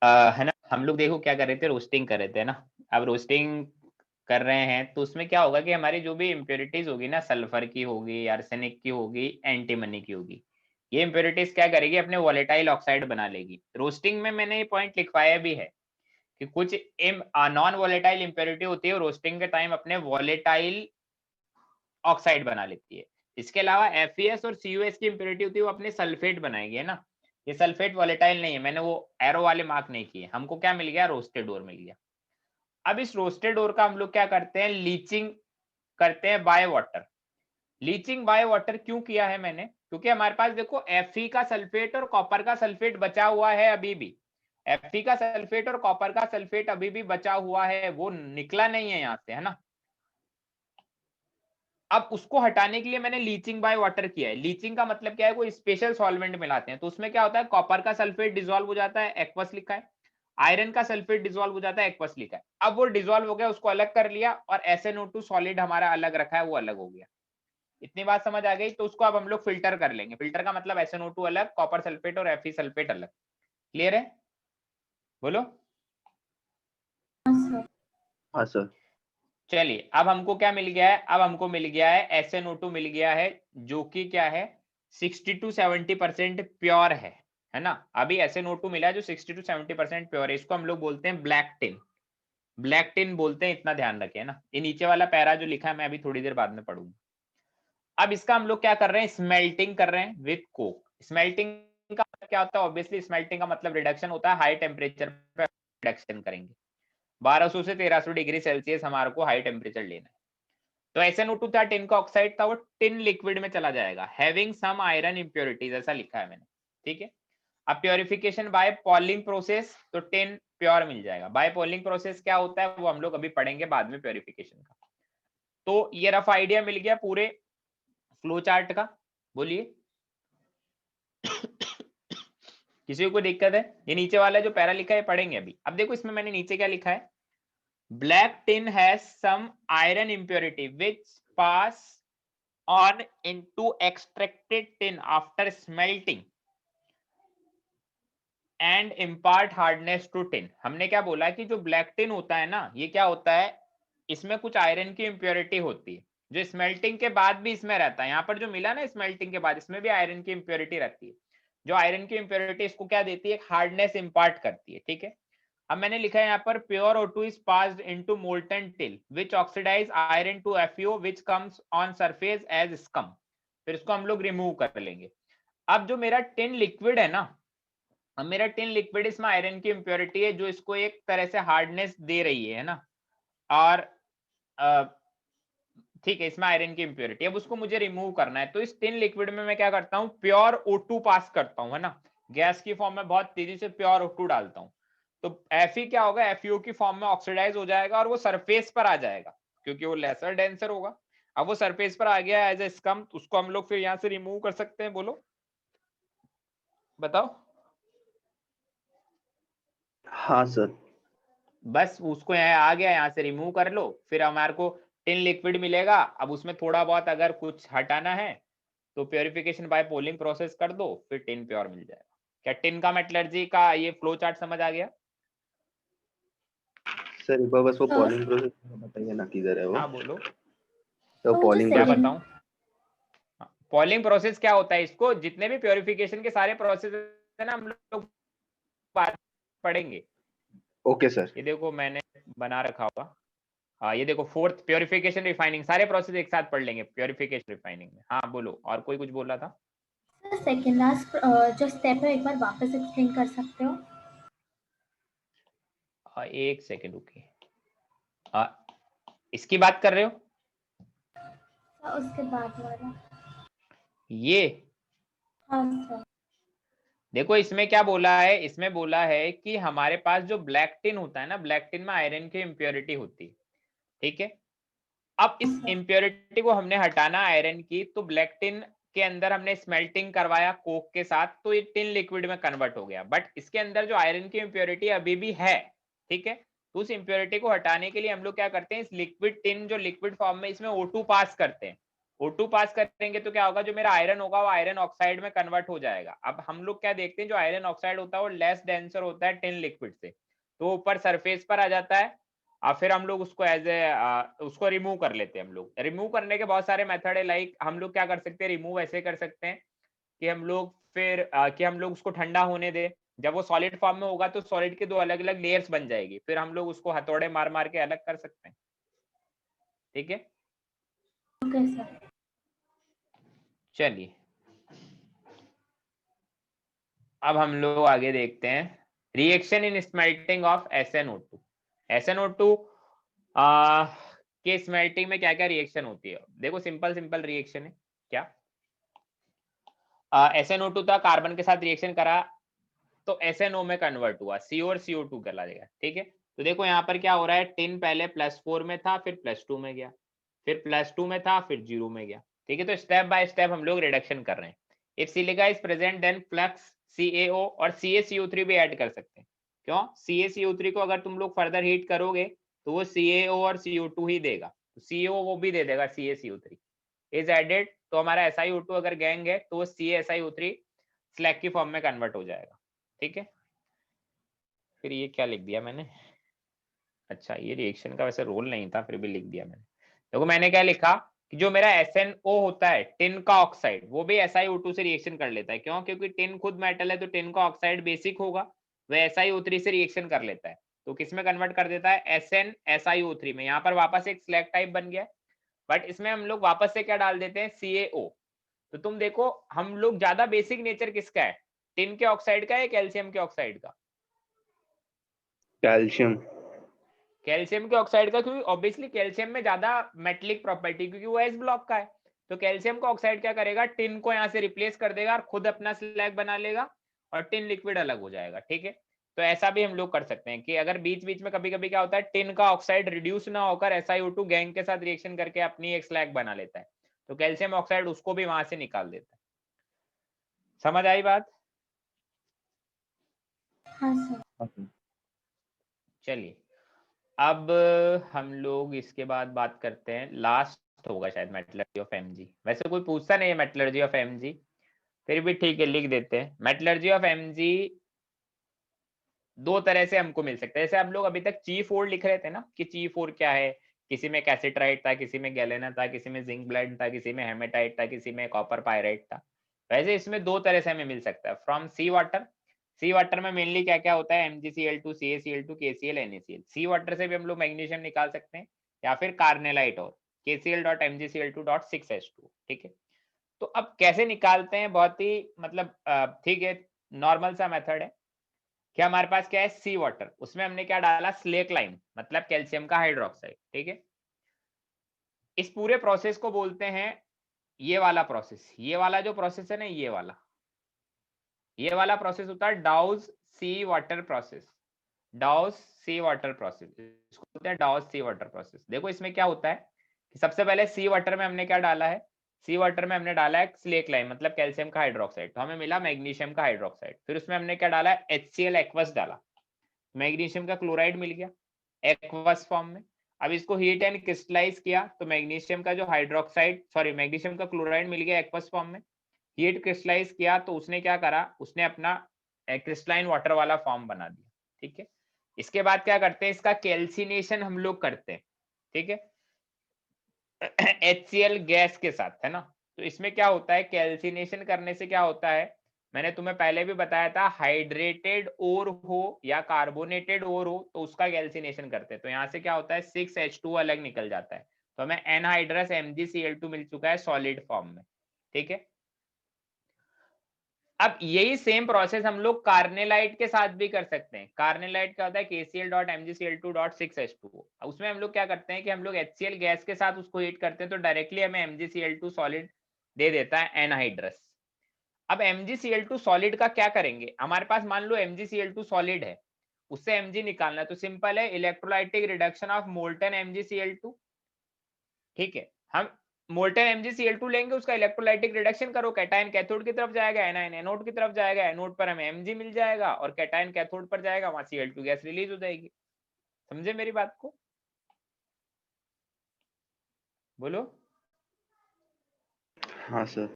है ना, हम लोग देखो क्या कर रहे थे, रोस्टिंग कर रहे थे ना। अब रोस्टिंग कर रहे हैं तो उसमें क्या होगा कि हमारी जो भी इम्प्योरिटीज होगी ना, सल्फर की होगी, आर्सेनिक की होगी, एंटीमनी की होगी, ये इम्प्योरिटीज क्या करेगी, अपने वॉलेटाइल ऑक्साइड बना लेगी। रोस्टिंग में मैंने ये पॉइंट लिखवाया भी है कि कुछ नॉन वॉलेटाइल इम्प्योरिटी होती है, रोस्टिंग के टाइम अपने वॉलेटाइल ऑक्साइड बना लेती है। इसके अलावा FeS और CuS की इम्प्योरिटी होती है, वो अपने सल्फेट बनाएगी, है ना? ये सल्फेट वॉलेटाइल नहीं है, मैंने वो एरो वाले मार्क नहीं किए। हमको क्या मिल गया? रोस्टेड ओर मिल गया। अब इस रोस्टेड ओर का हम लोग क्या करते हैं, लीचिंग करते हैं by water. Leaching by water क्यों किया है मैंने? क्योंकि हमारे पास देखो Fe का सल्फेट और कॉपर का सल्फेट बचा हुआ है अभी भी। Fe का सल्फेट और कॉपर का सल्फेट अभी भी बचा हुआ है, वो निकला नहीं है यहाँ से, है ना? अब उसको हटाने के लिए मैंने लीचिंग बाय वाटर किया है। लीचिंग का मतलब क्या है, कोई स्पेशल सॉल्वेंट मिलाते हैं, तो उसमें क्या होता है, कॉपर का सल्फेट डिसॉल्व हो जाता है, एक्वस लिखा है, आयरन का सल्फेट डिसॉल्व हो जाता है, एक्वस लिखा है। अब वो डिसॉल्व हो गया, उसको अलग कर लिया, और SnO2 सॉलिड हमारा अलग रखा है, वो अलग हो गया। इतनी बात समझ आ गई? तो उसको अब हम लोग फिल्टर कर लेंगे। फिल्टर का मतलब SnO2 अलग, कॉपर सल्फेट और Fe सल्फेट अलग। क्लियर है? बोलो। हाँ सर। चलिए, अब हमको क्या मिल गया है, अब हमको मिल गया है SnO2 मिल गया है, जो कि क्या है 60 to 70% प्योर है ना। अभी SnO2 मिला है जो 60 to 70% प्योर है। इसको हम लोग बोलते हैं ब्लैक टिन। ब्लैक टिन बोलते हैं, इतना ध्यान रखें ना। ये नीचे वाला पैरा जो लिखा है मैं अभी थोड़ी देर बाद में पढ़ूंगा। अब इसका हम लोग क्या कर रहे हैं, स्मेल्टिंग कर रहे हैं विद कोक। स्मेल्टिंग का मतलब क्या होता है, ऑब्वियसली स्मेल्टिंग का मतलब रिडक्शन होता है, हाई टेम्परेचर पे रिडक्शन करेंगे। 1200 से 1300 डिग्री सेल्सियस हमारे को हाई टेम्परेचर लेना है। तो SnO2 था, टिन का ऑक्साइड था, वो टिन लिक्विड में चला जाएगा, हैविंग सम आयरन इंप्योरिटीज, ऐसा लिखा है मैंने, ठीक है। अब प्योरिफिकेशन बाय पॉलिंग प्रोसेस, तो टिन प्योर मिल जाएगा। बाय पॉलिंग प्रोसेस क्या होता है वो हम लोग अभी पढ़ेंगे बाद में प्योरिफिकेशन का। तो ये रफ आइडिया मिल गया पूरे फ्लो चार्ट का। बोलिए किसी को कोई दिक्कत है? ये नीचे वाला जो पैरा लिखा है पढ़ेंगे अभी। अब देखो इसमें मैंने नीचे क्या लिखा है, black tin has some iron impurity which pass on into extracted tin after smelting and impart hardness to tin। हमने क्या बोला कि जो ब्लैक टिन होता है ना, ये क्या होता है, इसमें कुछ आयरन की इंप्योरिटी होती है, जो स्मेल्टिंग के बाद भी इसमें रहता है। यहाँ पर जो मिला ना स्मेल्टिंग के बाद, इसमें भी आयरन की इंप्योरिटी रहती है। जो आयरन की इंप्योरिटी इसको क्या देती है, हार्डनेस इंपार्ट करती है, ठीक है। अब मैंने लिखा है यहाँ पर pure O2 is passed into molten till which oxidize iron to FeO which comes on surface as scum। फिर इसको हम लोग रिमूव कर लेंगे। अब जो मेरा टिन लिक्विड है ना, अब मेरा टिन लिक्विड, इसमें आयरन की इंप्योरिटी है जो इसको एक तरह से हार्डनेस दे रही है ना, और ठीक है, इसमें आयरन की इंप्योरिटी। अब उसको मुझे रिमूव करना है, तो इस टिन लिक्विड में मैं क्या करता हूँ, प्योर O2 पास करता हूँ, है ना। गैस की फॉर्म में बहुत तेजी से प्योर O2 डालता हूँ, तो Fe क्या होगा, FeO की फॉर्म में ऑक्सीडाइज हो जाएगा और वो सरफेस पर आ जाएगा, क्योंकि वो लेसर डेंसर होगा। अब वो सरफेस पर आ गया एज ए स्कम, उसको हम लोग फिर यहाँ से रिमूव कर सकते हैं। बोलो, बताओ। हाँ सर। बस उसको यहाँ आ गया, यहाँ से रिमूव कर लो, फिर हमारे को टिन लिक्विड मिलेगा। अब उसमें थोड़ा बहुत अगर कुछ हटाना है तो प्योरिफिकेशन बाय पोलिंग प्रोसेस कर दो, फिर टिन प्योर मिल जाएगा। क्या टिन का मेटलर्जी का ये फ्लो चार्ट समझ आ गया? सर एक बार बस वो पॉलिंग प्रोसेस बताइए ना, किधर है वो? हाँ बोलो, तो पॉलिंग क्या बताऊं? पॉलिंग प्रोसेस क्या होता है, इसको जितने भी प्योरिफिकेशन के सारे प्रोसेस है ना, हम लोग बात पढ़ेंगे। Okay sir. ये देखो मैंने बना रखा होगा, हाँ ये देखो, फोर्थ प्योरिफिकेशन रिफाइनिंग, सारे प्रोसेस एक साथ पढ़ लेंगे प्योरिफिकेशन रिफाइनिंग में। हाँ बोलो, और कोई कुछ बोल रहा था? सेकेंड लास्ट जो स्टेप है एक बार वापस एक्सप्लेन कर सकते हो? एक सेकेंड रुकिए, इसकी बात कर रहे हो? उसके बाद वाला। ये हाँ सर। देखो इसमें क्या बोला है, इसमें बोला है कि हमारे पास जो ब्लैक टिन होता है ना, ब्लैक टिन में आयरन की इम्प्योरिटी होती है, ठीक है। अब इस इम्प्योरिटी को हमने हटाना आयरन की, तो ब्लैक टिन के अंदर हमने स्मेल्टिंग करवाया कोक के साथ, तो ये टिन लिक्विड में कन्वर्ट हो गया। बट इसके अंदर जो आयरन की इम्प्योरिटी अभी भी है, ठीक है, तो उस इम्प्योरिटी को हटाने के लिए हम लोग क्या करते हैं, इस लिक्विड टिन जो लिक्विड फॉर्म में, इसमें O2 पास करते हैं। O2 पास करेंगे तो क्या होगा, जो मेरा आयरन होगा वो आयरन ऑक्साइड में कन्वर्ट हो जाएगा। अब हम लोग क्या देखते हैं, जो आयरन ऑक्साइड होता है वो लेस डेंसर होता है टिन लिक्विड से, तो ऊपर सरफेस पर आ जाता है। फिर हम लोग उसको एज ए उसको रिमूव कर लेते हैं। हम लोग रिमूव करने के बहुत सारे मेथड है, लाइक हम लोग क्या कर सकते हैं, रिमूव ऐसे कर सकते हैं कि हम लोग फिर कि हम लोग उसको ठंडा होने दें। जब वो सॉलिड फॉर्म में होगा तो सॉलिड के दो अलग अलग लेयर्स बन जाएगी, फिर हम लोग उसको हथौड़े मार मार के अलग कर सकते हैं, ठीक है। Okay sir. चलिए अब हम लोग आगे देखते हैं, reaction in smelting of SnO2। SnO2 के स्मेल्टिंग में क्या क्या रिएक्शन होती है, देखो सिंपल सिंपल रिएक्शन है। क्या SnO2 था, कार्बन के साथ रिएक्शन करा तो SnO में कन्वर्ट हुआ, CO और CO2 कर देगा, ठीक है। तो देखो यहाँ पर क्या हो रहा है, टिन पहले +4 में था, फिर +2 में गया, फिर +2 में था, फिर 0 में गया। ठीक है, तो स्टेप बाय स्टेप हम लोग रिडक्शन कर रहे हैं। If silica is present then flux CaO और CaCO3 भी ऐड कर सकते हैं। क्यों? CaCO3 को अगर तुम लोग फर्दर हीट करोगे तो वो CaO और CO2 ही देगा, तो CO वो भी दे देगा CaCO3 इज एडेड, तो हमारा SiO2 अगर गैंग है तो वो CaSiO3 स्लैग की फॉर्म में कन्वर्ट हो जाएगा। ठीक है, फिर ये क्या लिख दिया मैंने, अच्छा ये रिएक्शन का वैसे रोल नहीं था, फिर भी लिख दिया मैंने। देखो मैंने क्या लिखा कि जो मेरा SNO होता है टिन का ऑक्साइड, वो भी SiO2 से रिएक्शन कर लेता है। क्यों? क्योंकि टिन खुद मेटल है, तो टिन का ऑक्साइड बेसिक होगा, वह SiO3 से रिएक्शन कर लेता है। तो किस में कन्वर्ट कर देता है? SnSiO3 में। यहाँ पर वापस एक स्लैग टाइप बन गया, बट इसमें हम लोग वापस से क्या डाल देते हैं? CaO। तो तुम देखो हम लोग ज्यादा बेसिक नेचर किसका है, टिन के ऑक्साइड का या कैल्शियम के ऑक्साइड का? कैल्शियम। कैल्शियम के ऑक्साइड का, क्योंकि ऑब्वियसली कैल्शियम में ज्यादा मेटलिक प्रॉपर्टी, क्योंकि वो एस ब्लॉक का है। तो कैल्शियम का ऑक्साइड क्या करेगा? टिन को यहाँ से रिप्लेस कर देगा और खुद अपना स्लैग बना लेगा और टिन लिक्विड अलग हो जाएगा। ठीक है, तो ऐसा भी हम लोग कर सकते हैं कि अगर बीच बीच में कभी कभी क्या होता है, टिन का ऑक्साइड रिड्यूस ना होकर SiO2 गैंग के साथ रिएक्शन करके अपनी एक स्लैग बना लेता है, तो कैल्शियम ऑक्साइड उसको भी वहां से निकाल देता है। समझ आई बात? हाँ सर। चलिए अब हम लोग इसके बाद बात करते हैं, लास्ट होगा शायद मेटलर्जी ऑफ Mg। वैसे कोई पूछता नहीं है मेटलर्जी ऑफ Mg, फिर भी ठीक है लिख देते हैं। मेटलर्जी ऑफ Mg दो तरह से हमको मिल सकता है। जैसे हम लोग अभी तक G4 लिख रहे थे ना कि G4 क्या है, किसी में कैसिट्राइट था, किसी में गैलेना था, किसी में जिंक ब्लेंड था, किसी में हेमेटाइट था, किसी में कॉपर पायराइट था। वैसे इसमें दो तरह से हमें मिल सकता है, from sea water. Sea water में मेनली क्या क्या होता है? MgCl2, CaCl2, KCl, NaCl। सी वाटर से भी हम लोग मैग्नीशियम निकाल सकते हैं, या फिर कार्नेलाइट और KCl.MgCl2.6H2। ठीक है, तो अब कैसे निकालते हैं? बहुत ही मतलब ठीक है, नॉर्मल सा मेथड है कि हमारे पास क्या है? सी वाटर, उसमें हमने क्या डाला? स्लेक लाइम, मतलब कैल्शियम का हाइड्रोक्साइड। ठीक है, इस पूरे प्रोसेस को बोलते हैं ये वाला प्रोसेस, ये वाला जो प्रोसेस है ना, ये वाला प्रोसेस होता है डाउज सी वाटर प्रोसेस। डाउज सी वाटर प्रोसेस, इसको बोलते हैं डाउज सी वाटर प्रोसेस। देखो इसमें क्या होता है कि सबसे पहले सी वाटर में हमने क्या डाला है? सी वाटर में हमने डाला है स्लेक लाइम, मतलब कैल्शियम का हाइड्रोक्साइड, तो हमें मिला मैग्नीशियम का हाइड्रोक्साइड। फिर उसमें हमने क्या डाला है? HCl एक्वस डाला, मैग्नीशियम का क्लोराइड मिल गया एक्वस फॉर्म में। अब इसको हीट एंड क्रिस्टलाइज किया तो मैग्नीशियम का जो हाइड्रोक्साइड, सॉरी मैग्नीशियम का क्लोराइड मिल गया एक्वस फॉर्म में। हीट क्रिस्टलाइज किया तो उसने क्या करा? उसने अपना क्रिस्टलाइन वाटर वाला फॉर्म बना दिया। ठीक है, इसके बाद क्या करते हैं? इसका कैल्सिनेशन हम लोग करते हैं। ठीक है, HCl गैस के साथ, है ना। तो इसमें क्या होता है? कैल्सिनेशन करने से क्या होता है? मैंने तुम्हें पहले भी बताया था, हाइड्रेटेड ओर हो या कार्बोनेटेड ओर हो तो उसका कैल्सिनेशन करते हैं। तो यहाँ से क्या होता है? 6H2 अलग निकल जाता है, तो हमें एनहाइड्रस MgCl2 मिल चुका है सॉलिड फॉर्म में। ठीक है, अब यही सेम प्रोसेस हम लोग कार्नेलाइट के साथ भी कर सकते हैं। कार्नेलाइट क्या होता है? KCl.MgCl2.6H2। उसमें हम लोग क्या करते हैं कि हम लोग HCl गैस के साथ उसको हीट करते हैं, तो डायरेक्टली हमें MgCl2 सॉलिड दे देता है एनहाइड्रस। अब MgCl2 सॉलिड का क्या करेंगे? हमारे पास मान लो MgCl2 सॉलिड है, उससे Mg निकालना है, तो सिंपल है, electrolytic reduction of molten MgCl2। ठीक है, हम मोल्टन MgCl2 लेंगे, उसका इलेक्ट्रोलाइटिक रिडक्शन करो, कैटायन कैथोड की तरफ जाएगा, एनायन एनोड की तरफ जाएगा, एनोड पर हमें Mg मिल जाएगा और कैटायन कैथोड पर जाएगा, वहां Cl2 गैस रिलीज हो जाएगी। समझे मेरी बात को? बोलो। हाँ सर।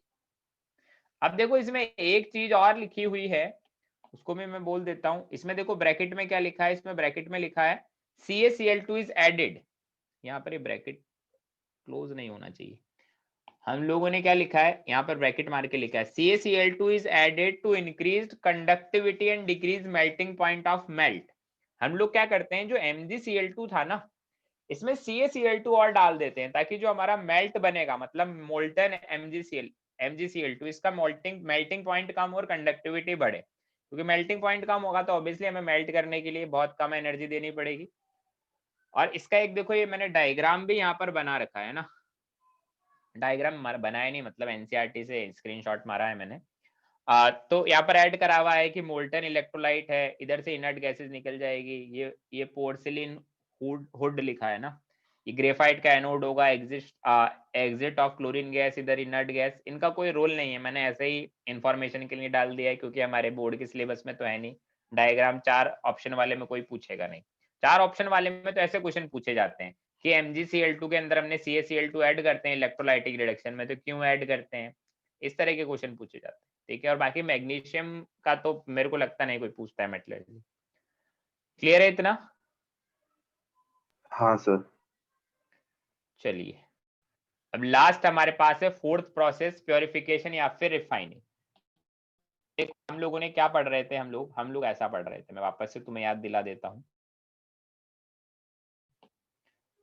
अब देखो इसमें एक चीज और लिखी हुई है, उसको भी मैं बोल देता हूं। इसमें देखो ब्रैकेट में क्या लिखा है? इसमें ब्रैकेट में लिखा है CaCl2 इज एडेड। यहाँ पर ये ब्रैकेट क्लोज नहीं होना चाहिए। हम लोगों ने क्या लिखा है? यहाँ पर ब्रैकेट मार के लिखा है CaCl2 is added to increase conductivity and decrease melting point of melt. हम लोग क्या करते हैं, जो MgCl2 था ना, इसमें CaCl2 और डाल देते हैं, ताकि जो हमारा मेल्ट बनेगा, मतलब मोल्टन MgCl2, इसका मेल्टिंग पॉइंट कम और कंडक्टिविटी बढ़े। क्योंकि मेल्टिंग पॉइंट कम होगा तो ऑब्वियसली हमें मेल्ट करने के लिए बहुत कम एनर्जी देनी पड़ेगी। और इसका एक देखो, ये मैंने डायग्राम भी यहाँ पर बना रखा है ना, डायग्राम बनाया नहीं, मतलब NCERT से स्क्रीनशॉट मारा है मैंने। तो यहाँ पर ऐड करा हुआ है कि मोल्टन इलेक्ट्रोलाइट है, इधर से इनर्ट गैसेस निकल जाएगी। ये पोर्सिलिन हुड लिखा है ना, ये ग्रेफाइट का एनोड होगा, एग्जिट ऑफ क्लोरीन गैस, इधर इनर्ट गैस, इनका कोई रोल नहीं है, मैंने ऐसे ही इंफॉर्मेशन के लिए डाल दिया है क्योंकि हमारे बोर्ड के सिलेबस में तो है नहीं। डायग्राम 4 ऑप्शन वाले में कोई पूछेगा नहीं। 4 ऑप्शन वाले में तो ऐसे क्वेश्चन पूछे जाते हैं कि MgCl2 के अंदर हमने CaCl2 ऐड करते हैं इलेक्ट्रोलाइटिक रिडक्शन में, तो क्यों ऐड करते हैं, इस तरह के क्वेश्चन पूछे जाते हैं, ठीक है। और बाकी मैग्नीशियम का तो मेरे को लगता नहीं कोई पूछता है मेटलर्जी। क्लियर है इतना? हाँ सर। चलिए अब लास्ट हमारे पास है फोर्थ प्रोसेस, प्योरिफिकेशन या फिर रिफाइनिंग। देखो हम लोगों ने क्या पढ़ रहे थे, हम लोग ऐसा पढ़ रहे थे, मैं वापस से तुम्हें याद दिला देता हूँ।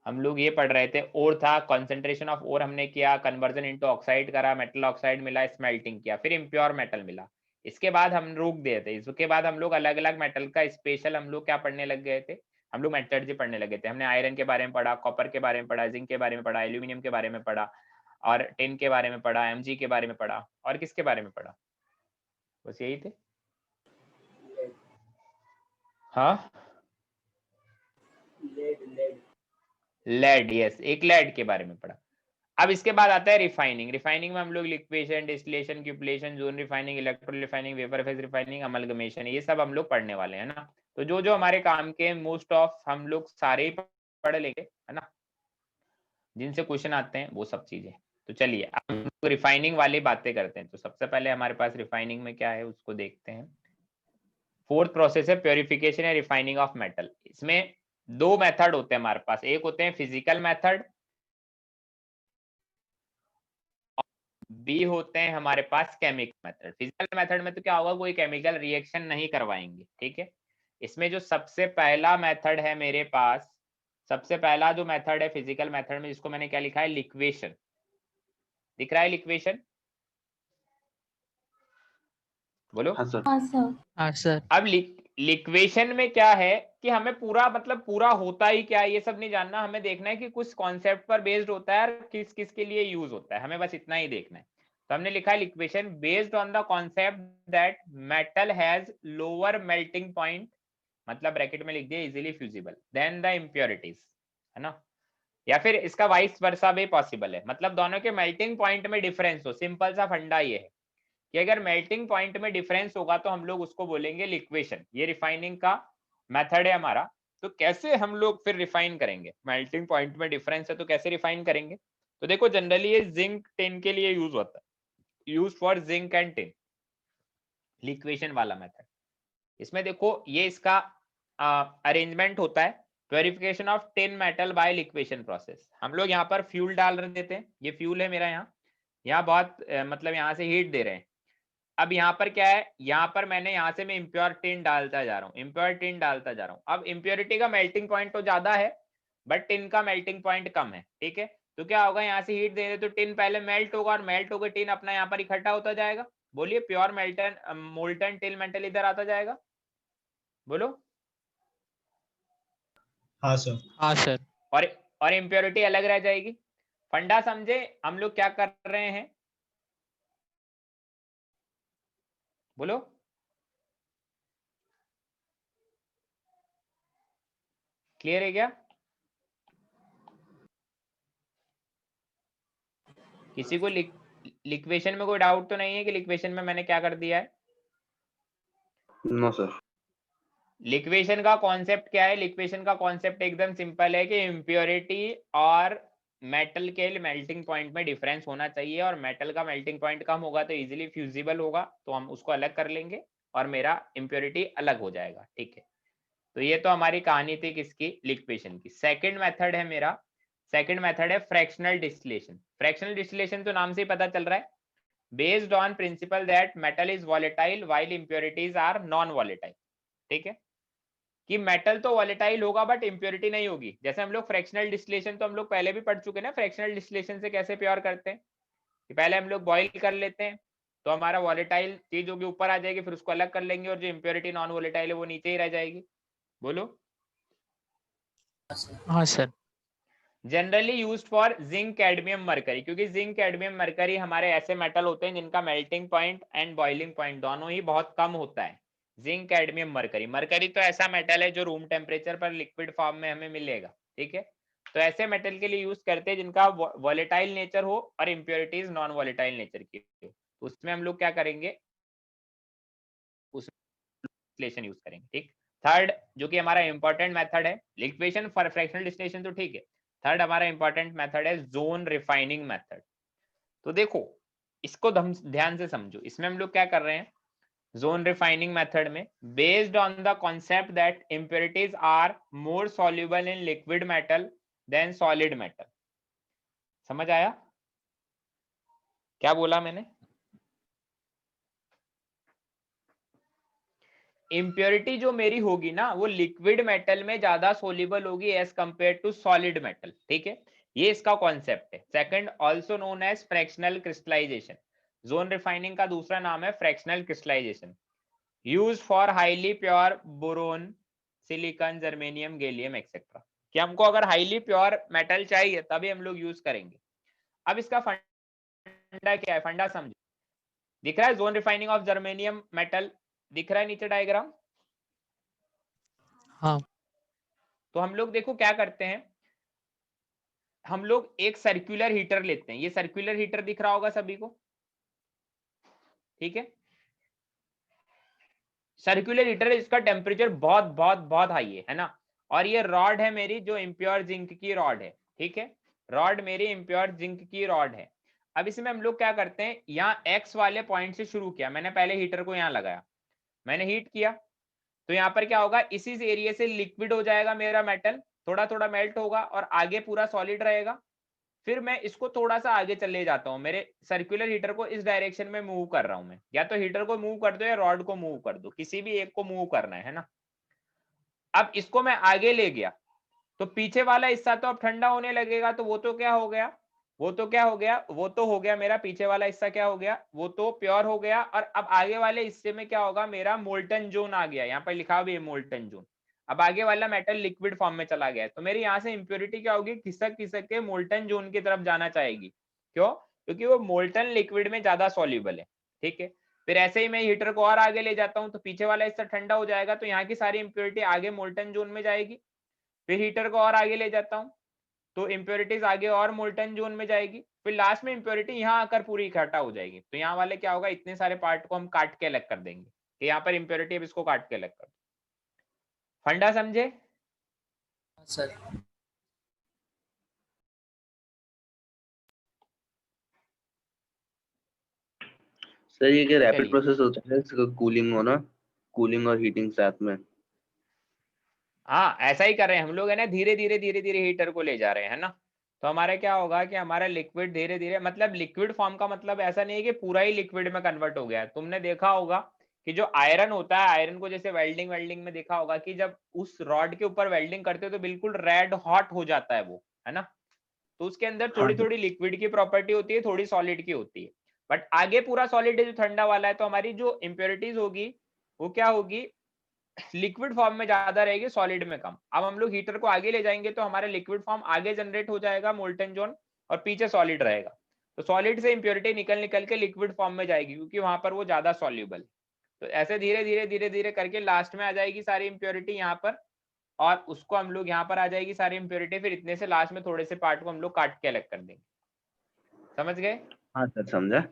हम लोग ये पढ़ रहे थे, ओर था, कंसंट्रेशन ऑफ ओर हमने किया, कन्वर्जन इनटू ऑक्साइड करा, मेटल ऑक्साइड मिला, स्मेल्टिंग किया, फिर इम्प्योर मेटल मिला। इसके बाद हम रुक गए थे, इसके बाद हम लोग अलग अलग मेटल का स्पेशल हम लोग क्या पढ़ने लग गए थे, हम लोग मेटलर्जी पढ़ने लगे थे। हमने आयरन के बारे में पढ़ा, कॉपर के बारे में पढ़ा, जिंक के बारे में पढ़ा, एल्यूमिनियम के बारे में पढ़ा, और टिन के बारे में पढ़ा, Mg के बारे में पढ़ा, और किसके बारे में पढ़ा, बस यही थे। हाँ लेड, यस, एक लेड के बारे में पढ़ा। अब इसके बाद आता है रिफाइनिंग। रिफाइनिंग में हम लोग liquation, distillation, cupellation, zone refining, electro refining, vapour phase refining, amalgamation, ये सब हम लोग पढ़ने वाले हैं ना। तो जो जो हमारे काम के मोस्ट ऑफ हम लोग सारे ही पढ़ लेंगे, है ना, जिनसे क्वेश्चन आते हैं वो सब चीजें। तो चलिए अब हम लोग रिफाइनिंग वाली बातें करते हैं। तो सबसे पहले हमारे पास रिफाइनिंग में क्या है उसको देखते हैं। फोर्थ प्रोसेस है प्योरिफिकेशन या रिफाइनिंग ऑफ मेटल। इसमें 2 मेथड होते हैं हमारे पास, एक होते हैं फिजिकल मेथड, बी होते हैं हमारे पास केमिकल मेथड। फिजिकल मेथड में तो क्या होगा, कोई केमिकल रिएक्शन नहीं करवाएंगे, ठीक है। इसमें जो सबसे पहला मेथड है मेरे पास, सबसे पहला जो मेथड है फिजिकल मेथड में, जिसको मैंने क्या लिखा है, लिक्वेशन, दिख रहा है लिक्वेशन, बोलो। हाँ सर। हाँ सर। हाँ सर। अब लिक्वेशन में क्या है कि हमें पूरा मतलब पूरा होता ही क्या है ये सब नहीं जानना, हमें देखना है कि कुछ कॉन्सेप्ट पर बेस्ड होता है, किस किस के लिए यूज होता है, हमें बस इतना ही देखना है। तो हमने लिखा है liquation based on the concept that metal has lower melting point, मतलब ब्रैकेट में लिख दिया easily fusible, then the impurities, है ना। या फिर इसका वाइस वर्सा भी पॉसिबल है, मतलब दोनों के मेल्टिंग पॉइंट में डिफरेंस हो। सिंपल सा फंडा ये है कि अगर मेल्टिंग पॉइंट में डिफरेंस होगा तो हम लोग उसको बोलेंगे लिक्वेशन। ये रिफाइनिंग का मेथड है हमारा। तो कैसे हम लोग फिर रिफाइन करेंगे, मेल्टिंग पॉइंट में डिफरेंस है तो कैसे रिफाइन करेंगे। तो देखो जनरली ये जिंक टिन के लिए यूज होता है, use for zinc and tin, liquation वाला मेथड। इसमें देखो ये इसका अरेंजमेंट होता है, purification of tin metal by liquation process. हम लोग यहाँ पर फ्यूल डाल देते हैं, ये फ्यूल है मेरा, यहाँ बहुत मतलब यहाँ से हीट दे रहे हैं। अब यहाँ पर क्या है, यहाँ पर मैंने यहाँ से मैं इम्प्योर टिन डालता जा रहा हूँ, इम्प्योर टिन डालता जा रहा हूँ। अब इम्प्योरिटी का मेल्टिंग पॉइंट तो ज्यादा है बट टिन का मेल्टिंग पॉइंट कम है, ठीक है। तो क्या होगा, यहाँ से हीट देंगे तो टिन पहले मेल्ट होगा, और मेल्ट होकर टिन अपना यहाँ पर इकट्ठा होता जाएगा। बोलिए प्योर मेल्टन मोल्टन टिन मेटल इधर आता जाएगा, बोलो। हाँ सर। हाँ सर। और इम्प्योरिटी अलग रह जाएगी। फंडा समझे हम लोग क्या कर रहे हैं, बोलो। क्लियर है क्या, किसी को लिक्वेशन में कोई डाउट तो नहीं है कि लिक्वेशन में मैंने क्या कर दिया है। No sir. लिक्वेशन का कॉन्सेप्ट क्या है, लिक्वेशन का कॉन्सेप्ट एकदम सिंपल है कि इम्प्योरिटी और मेटल के मेल्टिंग पॉइंट में डिफरेंस होना चाहिए, और मेटल का मेल्टिंग पॉइंट कम होगा तो इजीली फ्यूजिबल होगा, तो हम उसको अलग कर लेंगे और मेरा इम्प्योरिटी अलग हो जाएगा, ठीक है। तो ये तो हमारी कहानी थी किसकी, लिक्वेशन की। सेकंड मेथड है मेरा, सेकंड मेथड है फ्रैक्शनल डिस्टिलेशन। फ्रैक्शनल डिस्टिलेशन तो नाम से ही पता चल रहा है, based on principle that metal is volatile while impurities are non volatile, ठीक है। कि मेटल तो वॉलेटाइल होगा बट इम्प्योरिटी नहीं होगी। जैसे हम लोग फ्रैक्शनल डिस्टिलेशन तो हम लोग पहले भी पढ़ चुके हैं ना, फ्रैक्शनल डिस्टिलेशन से कैसे प्योर करते हैं, कि पहले हम लोग बॉइल कर लेते हैं तो हमारा वॉलेटाइल चीज होगी ऊपर आ जाएगी, फिर उसको अलग कर लेंगे, और जो इम्प्योरिटी नॉन वॉलेटाइल है वो नीचे ही रह जाएगी, बोलो। हाँ sir. Generally used for zinc cadmium mercury, क्योंकि जिंक कैडमियम मरकरी हमारे ऐसे मेटल होते हैं जिनका melting point and boiling point दोनों ही बहुत कम होता है। जिंक कैडमियम मरकरी, मरकरी तो ऐसा मेटल है जो रूम टेम्परेचर पर लिक्विड फॉर्म में हमें मिलेगा, ठीक है। तो ऐसे मेटल के लिए यूज करते हैं जिनका वॉलेटाइल नेचर हो और इम्प्योरिटीज नॉन वॉलेटाइल नेचर की हो, तो उसमें हम लोग क्या करेंगे, उस डिस्टिलेशन यूज करेंगे। ठीक, थर्ड जो कि हमारा इंपॉर्टेंट मेथड है, लिक्विडेशन फॉर फ्रैक्शनल डिस्टिलेशन तो ठीक है, थर्ड हमारा इंपॉर्टेंट मेथड है जोन रिफाइनिंग मेथड। तो देखो इसको ध्यान से समझो, इसमें हम लोग क्या कर रहे हैं, जोन रिफाइनिंग मेथड में based on the concept that impurities are more soluble in liquid metal than solid metal. समझ आया क्या बोला मैंने? इम्प्योरिटी जो मेरी होगी ना वो लिक्विड मेटल में ज्यादा सोल्यूबल होगी as compare to solid metal. ठीक है, ये इसका कॉन्सेप्ट है। Second also known as fractional crystallisation, zone refining का दूसरा नाम है fractional crystallisation, use for highly pure boron, silicon, germanium, gallium etcetera. कि हमको अगर हाईली प्योर मेटल चाहिए तभी हम लोग यूज करेंगे। अब इसका फंडा क्या है, फंडा समझो, दिख रहा है zone refining of germanium metal, दिख रहा है नीचे डायग्राम? हाँ। तो हम लोग देखो क्या करते हैं, हम लोग एक सर्कुलर हीटर लेते हैं, ये सर्कुलर हीटर दिख रहा होगा सभी को, ठीक है, सर्कुलर हीटर है, इसका टेम्परेचर बहुत बहुत बहुत हाई है ना, और ये रॉड है मेरी जो इम्प्योर जिंक की रॉड है। ठीक है, रॉड मेरी इम्प्योर जिंक की रॉड है। अब इसमें हम लोग क्या करते हैं, यहाँ एक्स वाले पॉइंट से शुरू किया मैंने, पहले हीटर को यहाँ लगाया, मैंने हीट किया, तो यहाँ पर क्या होगा, इसी एरिया से लिक्विड हो जाएगा मेरा मेटल, थोड़ा थोड़ा मेल्ट होगा और आगे पूरा सॉलिड रहेगा। फिर मैं इसको थोड़ा सा आगे चले जाता हूँ, मेरे सर्कुलर हीटर को इस डायरेक्शन में मूव कर रहा हूँ मैं, या तो हीटर को मूव कर दो या रॉड को मूव कर दो, किसी भी एक को मूव करना है ना। अब इसको मैं आगे ले गया तो पीछे वाला हिस्सा तो अब ठंडा होने लगेगा, तो वो तो क्या हो गया, वो तो क्या हो गया, वो तो हो गया मेरा पीछे वाला हिस्सा क्या हो गया, वो तो प्योर हो गया। और अब आगे वाले हिस्से में क्या होगा, मेरा मोल्टन जोन आ गया, यहाँ पर लिखा भी है मोल्टन जोन। अब आगे वाला मेटल लिक्विड फॉर्म में चला गया, तो मेरी यहाँ से इम्प्योरिटी क्या होगी, खिसक खिसक के मोल्टन जोन की तरफ जाना चाहेगी। क्यों? क्योंकि वो मोल्टन लिक्विड में ज्यादा सॉल्युबल है। ठीक है, फिर ऐसे ही मैं हीटर को और आगे ले जाता हूँ तो पीछे वाला हिस्सा ठंडा हो जाएगा, तो यहाँ की सारी इम्प्योरिटी आगे मोल्टन जोन में जाएगी। फिर हीटर को और आगे ले जाता हूँ तो इम्प्योरिटीज आगे और मोल्टन जोन में जाएगी, फिर लास्ट में इम्प्योरिटी यहाँ आकर पूरी इकट्ठा हो जाएगी। तो यहाँ वाले क्या होगा, इतने सारे पार्ट को हम काट के अलग कर देंगे कि यहाँ पर इम्प्योरिटी, अब इसको काट के अलग कर दो। फंडा समझे? सर सर ये क्या रैपिड चलिए। प्रोसेस होता है, इसका कूलिंग होना, कूलिंग और हीटिंग साथ में? हाँ ऐसा ही कर रहे हैं हम लोग, है ना, धीरे धीरे हीटर को ले जा रहे हैं ना। तो हमारा क्या होगा कि हमारा लिक्विड धीरे धीरे, मतलब लिक्विड फॉर्म का मतलब ऐसा नहीं है कि पूरा ही लिक्विड में कन्वर्ट हो गया है। तुमने देखा होगा कि जो आयरन होता है, आयरन को जैसे वेल्डिंग में देखा होगा कि जब उस रॉड के ऊपर वेल्डिंग करते हो तो बिल्कुल रेड हॉट हो जाता है वो, है ना। तो उसके अंदर थोड़ी थोड़ी लिक्विड की प्रॉपर्टी होती है, थोड़ी सॉलिड की होती है, बट आगे पूरा सॉलिड है जो ठंडा वाला है। तो हमारी जो इम्प्योरिटीज होगी वो क्या होगी, लिक्विड फॉर्म में ज्यादा रहेगी, सॉलिड में कम। अब हम लोग हीटर को आगे ले जाएंगे तो हमारा लिक्विड फॉर्म आगे जनरेट हो जाएगा मोल्टन जोन, और पीछे सॉलिड रहेगा। तो सॉलिड से इम्प्योरिटी निकल के लिक्विड फॉर्म में जाएगी क्योंकि वहां पर वो ज्यादा सॉल्युबल। तो ऐसे धीरे धीरे करके लास्ट में आ जाएगी सारी इम्प्योरिटी यहाँ पर, और उसको हम लोग यहाँ पर आ जाएगी सारी इम्प्योरिटी, फिर इतने से लास्ट में थोड़े से पार्ट को हम लोग काट के अलग कर देंगे। समझ गए? हाँ सर समझा।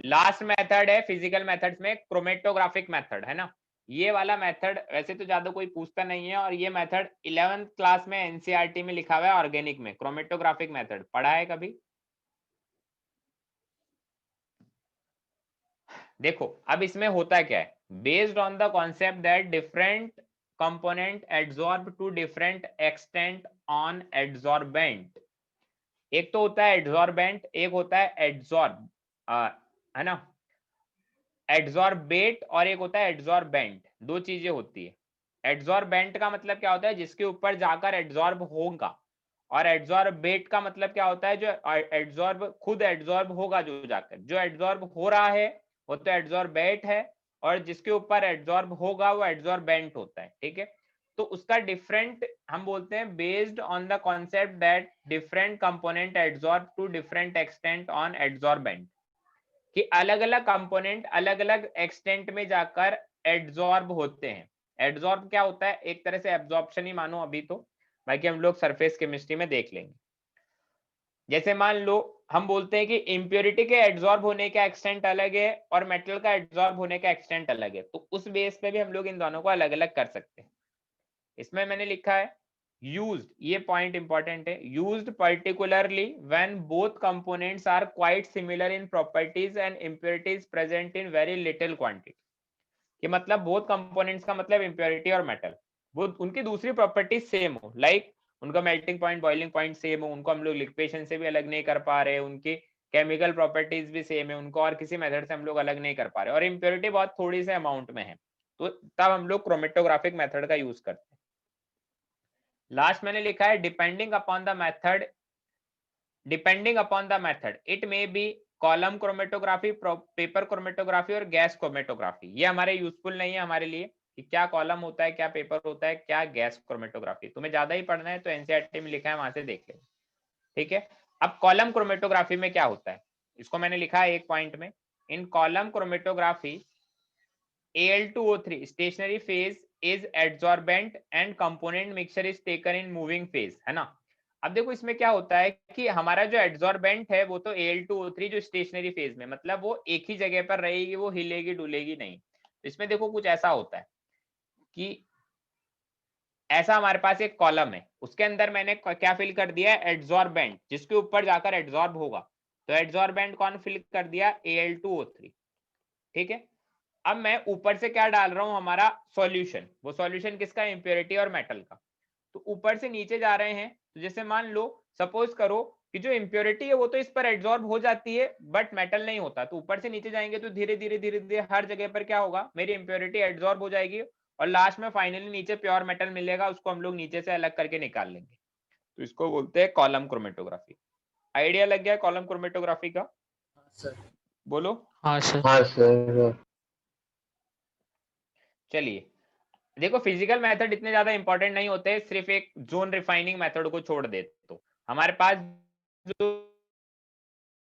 लास्ट मेथड है फिजिकल मेथड्स में क्रोमेटोग्राफिक मेथड, है ना। ये वाला मेथड वैसे तो ज्यादा कोई पूछता नहीं है, और ये मेथड 11th क्लास में एनसीईआरटी में लिखा हुआ है ऑर्गेनिक में। क्रोमेटोग्राफिक मेथड पढ़ा है कभी? देखो अब इसमें होता क्या है, based on the concept that different component adsorb to different extent on adsorbent. एक तो होता है एड्सॉर्बेंट, एक होता है एड्सॉर्ब, है ना, एड्सॉर्बेट, और एक होता है एड्सॉर्बेंट। दो चीजें होती है। एड्सॉर्बेंट का मतलब क्या होता है, जिसके ऊपर जाकर एड्सॉर्ब होगा, और एड्सॉर्बेट का मतलब क्या होता है, जो एड्सॉर्ब खुद एड्सॉर्ब होगा, जो जाकर जो एड्सॉर्ब हो रहा है वो तो एड्सॉर्बेट है, और जिसके ऊपर एड्सॉर्ब होगा वो एड्सॉर्बेंट होता है। ठीक है, तो उसका डिफरेंट हम बोलते हैं based on the concept that different component adsorb to different extent on adsorbent, कि अलग अलग कंपोनेंट अलग अलग एक्सटेंट में जाकर एड्सॉर्ब होते हैं। एड्सॉर्ब क्या होता है, एक तरह से एब्जॉर्प्शन ही मानो अभी तो, बाकी हम लोग सरफेस केमिस्ट्री में देख लेंगे। जैसे मान लो हम बोलते हैं कि इम्प्योरिटी के एड्सॉर्ब होने का एक्सटेंट अलग है और मेटल का एड्सॉर्ब होने का एक्सटेंट अलग है, तो उस बेस पे भी हम लोग इन दोनों को अलग अलग कर सकते हैं। इसमें मैंने लिखा है used, ये पॉइंट इंपॉर्टेंट है, used particularly when both components are quite similar in properties and impurities present in very little quantity। कि मतलब both components का मतलब impurity और metal, वो उनकी दूसरी प्रॉपर्टीज सेम हो, लाइक उनका melting point boiling point same हो, उनको हम लोग लिक्वेशन से भी अलग नहीं कर पा रहे, उनकी केमिकल प्रॉपर्टीज भी सेम है, उनको और किसी मेथड से हम लोग अलग नहीं कर पा रहे, और इम्प्योरिटी बहुत थोड़ी से अमाउंट में है, तो तब हम लोग क्रोमेटोग्राफिक मेथड का यूज करते हैं। लास्ट मैंने लिखा है depending upon the method it may be column chromatography, paper chromatography और गैस क्रोमेटोग्राफी। ये हमारे यूजफुल नहीं है हमारे लिए कि क्या कॉलम होता है, क्या पेपर होता है, क्या गैस क्रोमेटोग्राफी। तुम्हें ज्यादा ही पढ़ना है तो एनसीईआरटी में लिखा है, वहां से देख ले, ठीक है। अब कॉलम क्रोमेटोग्राफी में क्या होता है, इसको मैंने लिखा है एक पॉइंट में, इन column chromatography Al2O3 stationary phase is adsorbent and component mixture is taken in moving phase, है ना। अब देखो इसमें क्या होता है कि हमारा जो एड्सॉर्बेंट है वो तो Al2O3 जो स्टेशनरी फेज में, मतलब वो एक ही जगह पर रहेगी, वो हिलेगी डुलेगी नहीं। तो इसमें देखो कुछ ऐसा होता है कि ऐसा हमारे पास एक कॉलम है, उसके अंदर मैंने क्या फिल कर दिया है, एड्सॉर्बेंट, जिसके ऊपर जाकर एड्सॉर्ब होगा, तो एड्सॉर्बेंट कौन फिल कर दिया, Al2O3, ठीक है। अब मैं ऊपर से क्या डाल रहा हूं, हमारा सॉल्यूशन, वो सॉल्यूशन किसका, इंप्योरिटी और मेटल का। तो ऊपर से नीचे जा रहे हैं, तो जैसे मान लो सपोज करो कि जो इंप्योरिटी है वो तो इस पर एड्सॉर्ब हो जाती है बट मेटल नहीं होता, तो ऊपर से नीचे जाएंगे तो धीरे धीरे धीरे धीरे हर जगह पर क्या होगा, मेरी इंप्योरिटी एड्सॉर्ब हो जाएगी और लास्ट में फाइनली नीचे प्योर मेटल मिलेगा, उसको हम लोग नीचे से अलग करके निकाल लेंगे। तो इसको बोलते हैं कॉलम क्रोमेटोग्राफी। आइडिया लग गया कॉलम क्रोमेटोग्राफी का, सर। बोलो। हाँ सर। हाँ सर। चलिए देखो फिजिकल मेथड इतने ज्यादा इंपॉर्टेंट नहीं होते, सिर्फ एक जोन रिफाइनिंग मेथड को छोड़ दे तो हमारे पास जो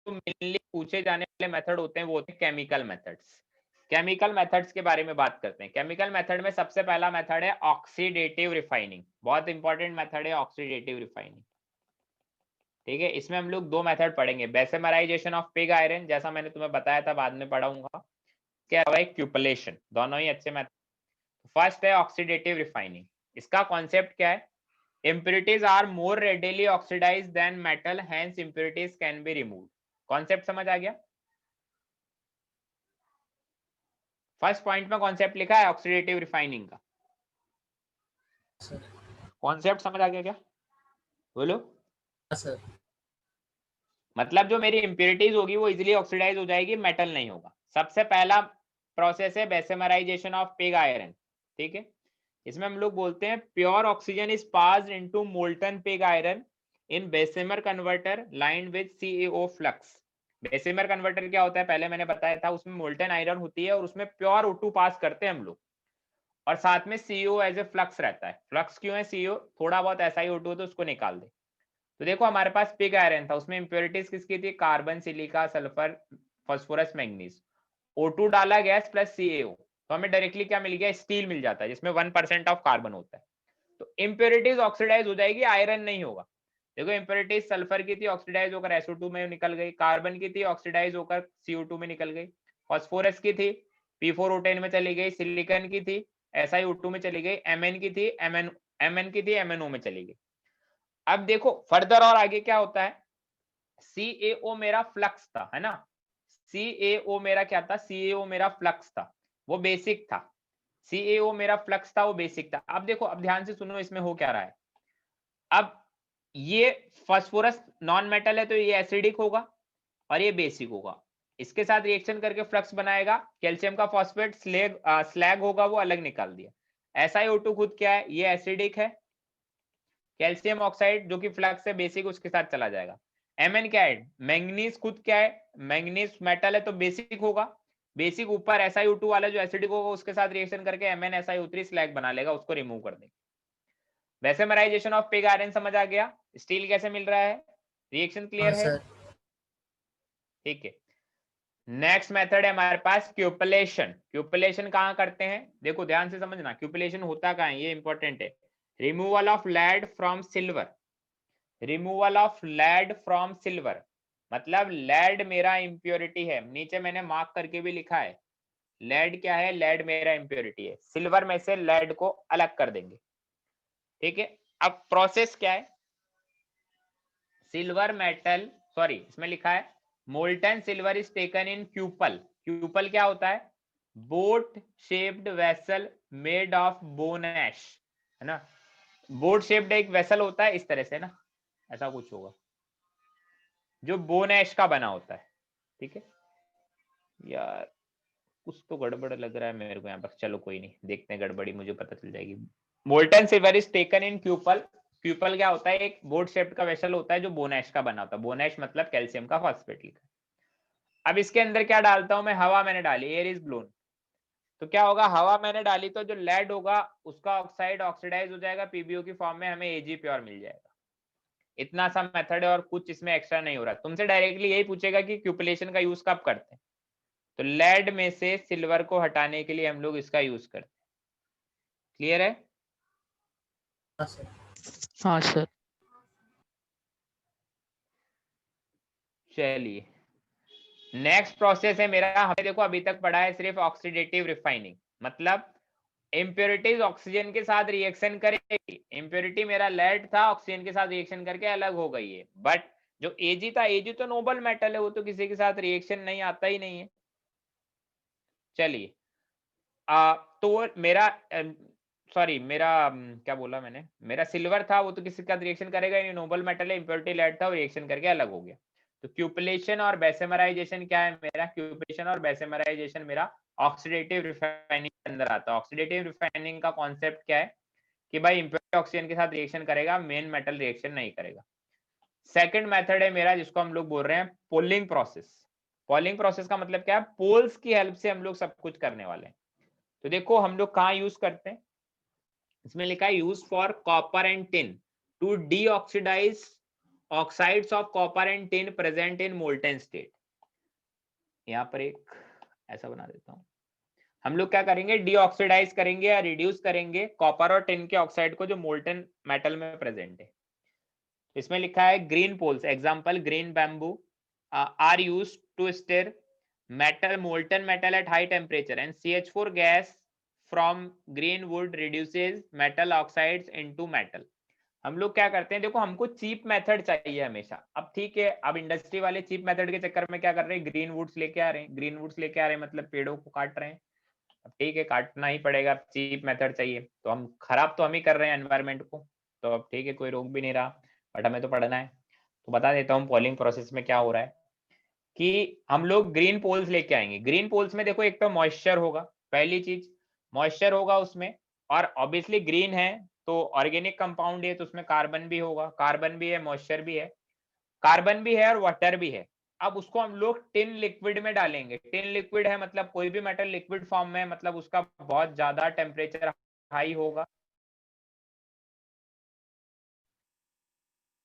मेनली पूछे जाने वाले मेथड होते हैं वो होते हैं केमिकल मेथड्स। केमिकल मेथड्स के बारे में बात करते हैं। केमिकल मेथड में सबसे पहला मेथड है ऑक्सीडेटिव रिफाइनिंग, बहुत इंपॉर्टेंट मेथड है ऑक्सीडेटिव रिफाइनिंग, ठीक है। इसमें हम लोग दो मेथड पढ़ेंगे, बेसेमराइजेशन ऑफ पिग आयरन, जैसा मैंने तुम्हें बताया था, बाद में पढ़ाऊंगा, क्या है क्यूपलेशन, दोनों ही अच्छे मेथड। फर्स्ट है ऑक्सीडेटिव रिफाइनिंग, इसका कॉन्सेप्ट क्या है, impurities are more readily oxidized than metal, hence impurities can be removed। Concept समझ आ गया, फर्स्ट पॉइंट में कॉन्सेप्ट लिखा है ऑक्सीडेटिव रिफाइनिंग का, कॉन्सेप्ट समझ आ गया क्या, बोलो। सर। मतलब जो मेरी इंप्योरिटीज होगी वो इजीली ऑक्सीडाइज हो जाएगी, मेटल नहीं होगा। सबसे पहला प्रोसेस है बेसेमराइजेशन ऑफ पिग आयरन, ठीक है। इसमें हम लोग बोलते हैं pure oxygen is passed into molten pig iron in Bessemer converter lined with CaO flux. Bessemer converter क्या होता है, पहले मैंने बताया था, उसमें मोल्टन आयरन होती है और उसमें प्योर O2 पास करते हैं हम लोग, और साथ में CO एज ए फ्लक्स रहता है। फ्लक्स क्यों है, CO थोड़ा बहुत ऐसा ही O2 तो उसको निकाल दे। तो देखो हमारे पास पिग आयरन था, उसमें इंप्योरिटीज किसकी थी, carbon, silica, sulphur, phosphorus, manganese. O2 डाला गैस प्लस CaO, तो हमें डायरेक्टली क्या मिल गया, स्टील मिल जाता है जिसमें 1% ऑफ कार्बन होता है। तो इंप्योरिटीज ऑक्सीडाइज हो जाएगी, आयरन नहीं होगा। देखो इंप्योरिटीज सल्फर की थी, ऑक्सीडाइज होकर SO2 में निकल गई, कार्बन की थी, ऑक्सीडाइज होकर CO2 में निकल गई, फास्फोरस की थी, P4O10 में चली गई, सिलिकन की थी, SiO2 में चली गई, Mn की थी, Mn की थी, MnO में चली गई। अब देखो फर्दर और आगे क्या होता है, CaO मेरा फ्लक्स था, है ना, CaO मेरा क्या था, CaO मेरा फ्लक्स था, वो बेसिक था, CaO मेरा फ्लक्स था, वो बेसिक था। अब देखो, अब ध्यान से सुनो इसमें हो क्या रहा है। अब ये फास्फोरस नॉन मेटल है तो ये एसिडिक होगा और ये बेसिक होगा, इसके साथ रिएक्शन करके फ्लक्स बनाएगा, कैल्शियम का फॉस्फेट स्लैग होगा, वो अलग निकाल दिया। SiO2 खुद क्या है, ये एसिडिक है, कैल्शियम ऑक्साइड जो कि फ्लक्स है बेसिक, उसके साथ चला जाएगा। Mn क्या है, मैंगनीज खुद क्या है, मैंगनीज मेटल है तो बेसिक होगा, बेसिक ऊपर SiO2 वाला जो एसिडिक होगा उसके साथ रिएक्शन करके MnSiO3 स्लैग बना लेगा, उसको रिमूव कर देंगे। बेसेमराइजेशन ऑफ पिग आयरन समझ आ गया, स्टील कैसे मिल रहा है, रिएक्शन क्लियर है, ठीक है। नेक्स्ट मेथड है हमारे पास क्यूपलेशन। क्यूपलेशन कहाँ करते हैं, देखो ध्यान से समझना, क्यूपलेशन होता कहाँ है, ये इंपॉर्टेंट है। Removal of lead from silver, removal of lead from silver मतलब लेड मेरा इम्प्योरिटी है, नीचे मैंने मार्क करके भी लिखा है लेड क्या है, लेड मेरा इम्प्योरिटी है, सिल्वर में से लेड को अलग कर देंगे, ठीक है। अब प्रोसेस क्या है, सिल्वर मेटल, सॉरी इसमें लिखा है molten silver is taken in cupel, cupel क्या होता है, boat shaped vessel made of bone ash, है ना, बोट शेप्ड एक वेसल होता है इस तरह से ना, ऐसा कुछ होगा जो बोन ऐश का बना होता है, ठीक है। यार कुछ तो गड़बड़ लग रहा है मेरे को यहाँ पर, चलो कोई नहीं, देखते हैं गड़बड़ी मुझे पता चल जाएगी। Molten silver is taken in cupel, cupel क्या होता है, एक बोट शेप्ड का वेसल होता है जो बोन ऐश का बना होता है, बोन ऐश मतलब कैल्शियम का फॉस्फेट लिखा है। अब इसके अंदर क्या डालता हूं मैं, हवा मैंने डाली, एयर इज ब्लोन, तो क्या होगा, हवा मैंने डाली तो जो लेड होगा उसका ऑक्साइड ऑक्सीडाइज हो जाएगा पीबीओ की फॉर्म में, हमें एजी प्योर मिल जाएगा। इतना सा मेथड है और कुछ इसमें एक्स्ट्रा नहीं हो रहा। तुमसे डायरेक्टली यही पूछेगा कि क्यूपलेशन का यूज कब करते हैं, तो लेड में से सिल्वर को हटाने के लिए हम लोग इसका यूज करते हैं। क्लियर है? हाँ सर। हाँ सर। चलिए नेक्स्ट प्रोसेस है मेरा, हमें देखो अभी तक पढ़ा है सिर्फ ऑक्सीडेटिव रिफाइनिंग, मतलब इम्प्योरिटीज ऑक्सीजन के साथ रिएक्शन करेगी, इम्प्योरिटी मेरा लेड था ऑक्सीजन के साथ रिएक्शन करके अलग हो गई है, बट जो एजी था, एजी तो नोबल मेटल है, वो तो किसी के साथ रिएक्शन नहीं आता ही नहीं है। चलिए तो मेरा सॉरी मेरा क्या बोला मैंने, मेरा सिल्वर था वो तो किसी का रिएक्शन करेगा ही नहीं, नोबल मेटल है, इम्प्योरिटी लेड था, वो रिएक्शन करके अलग हो गया। तो क्यूपलेशन और बेसेमराइजेशन क्या है मेरा, क्यूपलेशन और बेसेमराइजेशन मेरा ऑक्सीडेटिव रिफाइनिंग के अंदर आता है। ऑक्सीडेटिव रिफाइनिंग का कॉन्सेप्ट क्या है कि भाई इम्प्योरिटी ऑक्सीजन के साथ रिएक्शन करेगा, मेन मेटल रिएक्शन नहीं करेगा। सेकंड मेथड है मेरा जिसको हम लोग बोल रहे हैं पोलिंग प्रोसेस। पोलिंग प्रोसेस का मतलब क्या है, पोल्स की हेल्प से हम लोग सब कुछ करने वाले हैं। तो देखो हम लोग कहाँ यूज करते हैं, इसमें लिखा है use for copper and tin to deoxidise oxides of copper and tin present in molten state. यहाँ पर एक ऐसा बना देता हूँ, हम लोग क्या करेंगे, डीऑक्सीडाइज करेंगे या रिड्यूस करेंगे कॉपर और टिन के ऑक्साइड को जो मोल्टन मेटल में प्रेजेंट है। इसमें लिखा है green poles, example green bamboo are used to stir metal molten metal at high temperature and CH4 gas from green wood reduces metal oxides into metal। हम लोग क्या करते हैं, देखो हमको चीप मेथड चाहिए हमेशा। अब ठीक है, अब इंडस्ट्री वाले चीप मेथड के चक्कर में क्या कर रहे हैं, ग्रीन वुड्स लेके आ रहे हैं, ग्रीन वुड्स लेके आ रहे हैं मतलब पेड़ों को काट रहे हैं। अब ठीक है काटना ही पड़ेगा, चीप मेथड चाहिए, तो हम खराब तो हम ही कर रहे हैं एनवायरमेंट को, तो अब ठीक है कोई रोक भी नहीं रहा, बट हमें तो पढ़ना है। तो बता देता हूँ पॉलिंग प्रोसेस में क्या हो रहा है कि हम लोग ग्रीन पोल्स लेके आएंगे। ग्रीन पोल्स में देखो एक तो मॉइस्चर होगा, पहली चीज मॉइस्चर होगा उसमें, और ऑब्वियसली ग्रीन है तो ऑर्गेनिक कंपाउंड है तो उसमें कार्बन भी होगा, कार्बन भी है, मॉइस्चर भी है, कार्बन भी है और वाटर भी है। अब उसको हम लोग टिन लिक्विड में डालेंगे। टिन लिक्विड है मतलब कोई भी मेटल लिक्विड फॉर्म में, मतलब उसका बहुत ज्यादा टेम्परेचर हाई होगा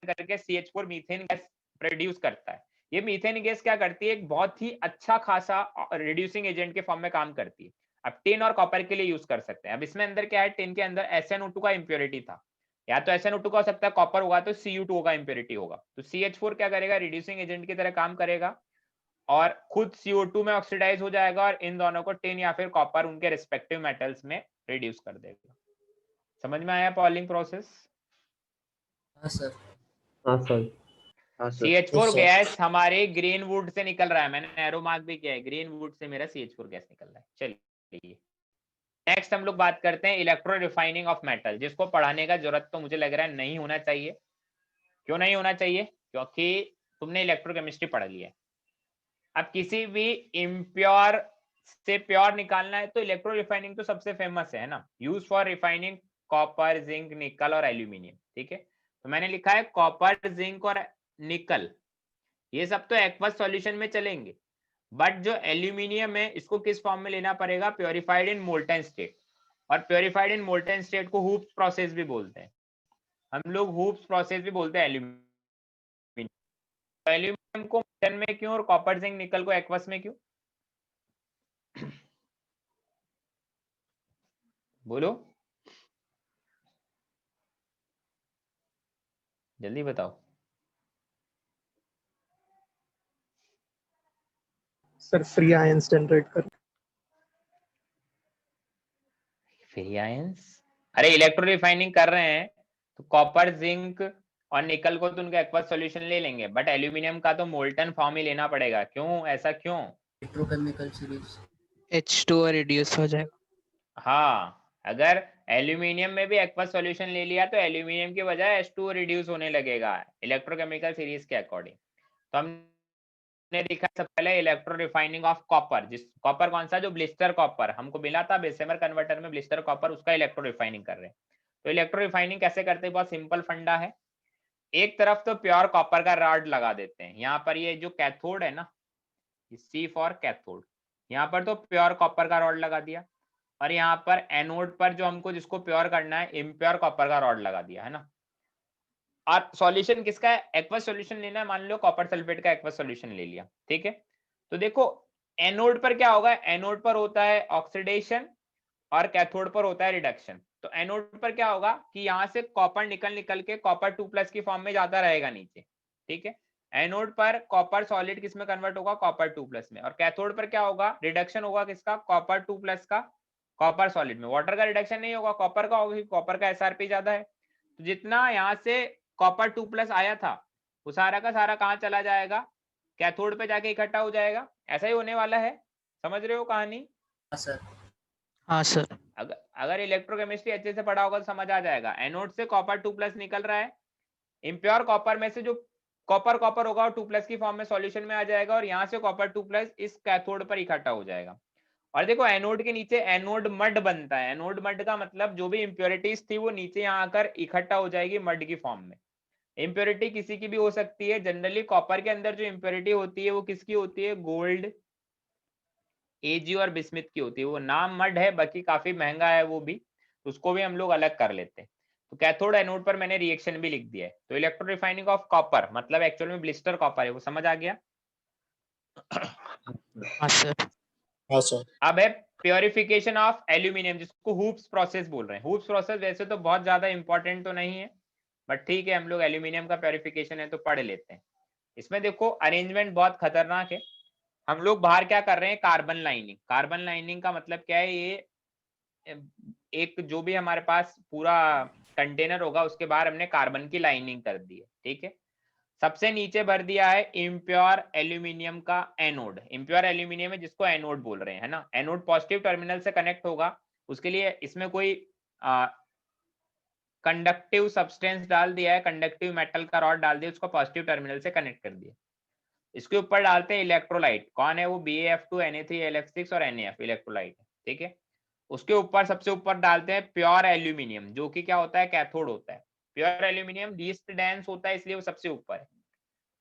करके CH4 मीथेन गैस प्रोड्यूस करता है। ये मीथेन गैस क्या करती है, एक बहुत ही अच्छा खासा रिड्यूसिंग एजेंट के फॉर्म में काम करती है। अब टिन और कॉपर के लिए यूज कर सकते हैं। अब इसमें अंदर क्या है, टिन के अंदर SnO2 का इंप्योरिटी था, या तो SnO2 का हो सकता है, कॉपर होगा तो Cu2 का इंप्योरिटी होगा। तो CH4 क्या करेगा, रिड्यूसिंग एजेंट की तरह काम करेगा और खुद CO2 में ऑक्सीडाइज हो जाएगा और इन दोनों को टिन या फिर कॉपर उनके रिस्पेक्टिव मेटल्स में रिड्यूस कर देगा। समझ में आया पॉलिंग प्रोसेस? हाँ सर। हाँ सर। हाँ sir. CH4 Yes, sir. Gas हमारे ग्रीन वुड से निकल रहा है, मैंने एरो मार्क भी किया है, ग्रीन वुड से मेरा CH4 गैस निकल रहा है। चलिए नेक्स्ट हम लोग बात करते हैं इलेक्ट्रो रिफाइनिंग ऑफ मेटल, जिसको पढ़ाने का जरूरत तो मुझे लग रहा है नहीं होना चाहिए। क्यों नहीं होना चाहिए, क्योंकि तुमने इलेक्ट्रोकेमिस्ट्री पढ़ लिया है। अब किसी भी इम्प्योर से प्योर निकालना है तो इलेक्ट्रो रिफाइनिंग तो सबसे फेमस है ना, use for refining copper zinc निकल और एल्यूमिनियम। ठीक है, तो मैंने लिखा है कॉपर जिंक और निकल, ये सब तो एक्वस सॉल्यूशन में चलेंगे, बट जो एल्यूमिनियम है इसको किस फॉर्म में लेना पड़ेगा, प्योरिफाइड इन मोल्टन स्टेट। और प्योरिफाइड इन मोल्टन स्टेट को हूप्स प्रोसेस भी बोलते हैं, हम लोग हूप्स प्रोसेस भी बोलते हैं एल्यूमिनियम। तो एल्यूमिनियम को मोल्टन में क्यों और कॉपर जिंक निकल को एक्वस में क्यों, बोलो। जल्दी बताओ। सर फ्री आयंस जनरेट कर। Free ions? अरे इलेक्ट्रो रिफाइनिंग कर रहे हैं तो कॉपर, जिंक और निकल को तो उनका एक्वस सॉल्यूशन ले लेंगे, बट एल्यूमिनियम का तो मोल्टन फॉर्म ही लेना पड़ेगा। क्यों, ऐसा क्यों? इलेक्ट्रोकेमिकल सीरीज H2O रिड्यूस हो जाएगा। हाँ, अगर एल्यूमिनियम में भी एक्वस सॉल्यूशन ले लिया तो एल्यूमिनियम की बजाय H2O रिड्यूस होने लगेगा इलेक्ट्रोकेमिकल सीरीज के अकॉर्डिंग। तो हमने देखा सबसे पहले इलेक्ट्रो रिफाइनिंग ऑफ कॉपर, जिस कॉपर कौन सा, जो ब्लिस्टर कॉपर हमको मिला था बेसेमर कन्वर्टर में, ब्लिस्टर कॉपर, उसका इलेक्ट्रो रिफाइनिंग कर रहे हैं। तो इलेक्ट्रो रिफाइनिंग कैसे करते हैं? बहुत सिंपल फंडा है। एक तरफ तो प्योर कॉपर का रॉड लगा देते हैं, यहाँ पर ये जो कैथोड है ना, C फॉर कैथोड, यहाँ पर तो प्योर कॉपर का रॉड लगा दिया, और यहाँ पर एनोड पर जो हमको जिसको प्योर करना है इम्प्योर कॉपर का रॉड लगा दिया है ना। और सॉल्यूशन किसका है? एक्वस सॉल्यूशन लेना है, मान लो कॉपर सल्फेट का एक्वस सॉल्यूशन ले लिया, ठीक है। तो देखो एनोड पर क्या होगा, एनोड पर होता है ऑक्सीडेशन और कैथोड पर होता है रिडक्शन। तो एनोड पर क्या होगा कि यहाँ से कॉपर निकल के कॉपर 2+ की फॉर्म में जाता रहेगा नीचे, ठीक है। एनोड पर कॉपर सॉलिड किस में कन्वर्ट होगा? कॉपर 2+ में। और कैथोड पर क्या होगा? रिडक्शन होगा किसका? कॉपर 2+ का कॉपर सॉलिड में। वाटर का रिडक्शन नहीं होगा, कॉपर का होगा, कॉपर का SRP ज्यादा है। तो जितना यहाँ से कॉपर 2+ आया था वो सारा का सारा कहाँ चला जाएगा? कैथोड पे जाके इकट्ठा हो जाएगा। ऐसा ही होने वाला है, समझ रहे हो कहानी? हाँ सर। हाँ सर। अगर इलेक्ट्रोकेमिस्ट्री अच्छे से पढ़ा होगा तो समझ आ जाएगा। एनोड से कॉपर 2+ निकल रहा है, इम्प्योर कॉपर में से जो कॉपर होगा 2+ की फॉर्म में सॉल्यूशन में आ जाएगा, और यहाँ से कॉपर 2+ इस कैथोड पर इकट्ठा हो जाएगा। और देखो एनोड के नीचे एनोड मड बनता है। एनोड मड का मतलब जो भी इंप्योरिटीज थी वो नीचे यहाँ आकर इकट्ठा हो जाएगी मड की फॉर्म में। इंप्योरिटी किसी की भी हो सकती है, जनरली कॉपर के अंदर जो इंप्योरिटी होती है वो किसकी होती है? गोल्ड, एजी और बिस्मिथ की होती है। वो नाम मड है, बाकी काफी महंगा है वो भी, उसको भी हम लोग अलग कर लेते हैं। तो कैथोड एनोड पर मैंने रिएक्शन भी लिख दिया है। तो इलेक्ट्रो रिफाइनिंग ऑफ कॉपर मतलब एक्चुअल में ब्लिस्टर कॉपर है, वो समझ आ गया? हाँ सर। हाँ सर। अब है प्योरिफिकेशन ऑफ एल्यूमिनियम, जिसको हुप्स प्रोसेस बोल रहे हैं। हुप्स प्रोसेस वैसे तो बहुत ज्यादा इंपॉर्टेंट तो नहीं है, बट ठीक है, हम लोग एल्यूमिनियम का प्योरिफिकेशन है तो पढ़ लेते हैं। इसमें देखो अरेंजमेंट बहुत खतरनाक है। हम लोग बाहर क्या कर रहे हैं? Carbon lining. कार्बन लाइनिंग का मतलब क्या है? ये एक जो भी हमारे पास पूरा कंटेनर होगा उसके बाहर हमने कार्बन की लाइनिंग कर दी है, ठीक है। सबसे नीचे भर दिया है इम्प्योर एल्यूमिनियम का एनोड। इम्प्योर एल्यूमिनियम है जिसको एनोड बोल रहे हैं, है ना। एनोड पॉजिटिव टर्मिनल से कनेक्ट होगा, उसके लिए इसमें कोई कंडक्टिव सब्सटेंस डाल दिया है, कंडक्टिव मेटल का रॉड डाल दिया, उसको पॉजिटिव टर्मिनल से कनेक्ट कर दिया। इसके ऊपर डालते हैं इलेक्ट्रोलाइट। कौन है वो? BaF2 Na3Lf6 और NaF इलेक्ट्रोलाइट, ठीक है। उसके ऊपर सबसे ऊपर डालते हैं प्योर एल्यूमिनियम, जो कि क्या होता है? कैथोड होता है। प्योर एल्यूमिनियम लीस्ट डेंस होता है इसलिए वो सबसे ऊपर है,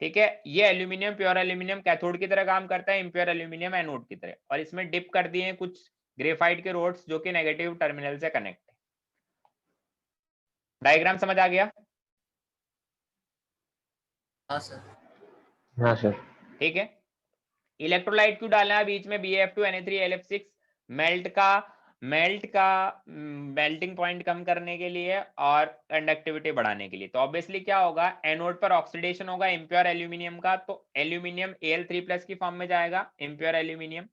ठीक है। ये एल्यूमिनियम, प्योर एल्यूमिनियम कैथोड की तरह काम करता है, इम्प्योर एल्यूमिनियम एनोड की तरह। और इसमें डिप कर दिए हैं कुछ ग्रेफाइट के रोड्स जो कि नेगेटिव टर्मिनल से कनेक्ट है। डायग्राम समझ आ गया? हाँ सर। हाँ सर। ठीक है। इलेक्ट्रोलाइट क्यों डालना है बीच में? BaF2 Na3Lf6 मेल्टिंग पॉइंट कम करने के लिए और कंडक्टिविटी बढ़ाने के लिए। तो ऑब्वियसली क्या होगा? एनोड पर ऑक्सीडेशन होगा इम्प्योर एल्यूमिनियम का, तो एल्यूमिनियम Al3+ की फॉर्म में जाएगा, इम्प्योर एल्यूमिनियम।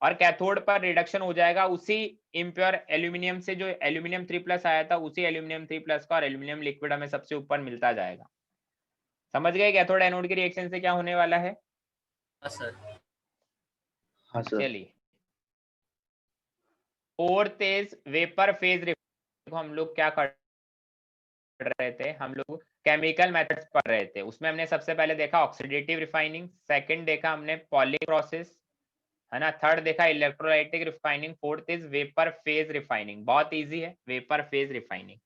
और कैथोड पर रिडक्शन हो जाएगा उसी इम्प्योर एल्यूमिनियम से, जो एल्यूमिनियम 3+ आया था उसी एल्यूमिनियम 3+ का, और एल्यूमिनियम लिक्विड हमें सबसे ऊपर मिलता जाएगा। समझ गए कैथोड एनोड की रिएक्शन से क्या होने वाला है? हाँ सर। हाँ सर। चलिए, और तेज वेपर फेज रिफाइनिंग हम लोग क्या कर रहे थे? हम लोग केमिकल मेथड्स पढ़ रहे थे। उसमें हमने सबसे पहले देखा ऑक्सीडेटिव रिफाइनिंग, सेकंड देखा हमने पॉलिश प्रोसेस, है ना, थर्ड देखा electrolytic refining, fourth is vapour phase refining. बहुत इजी है vapour phase refining.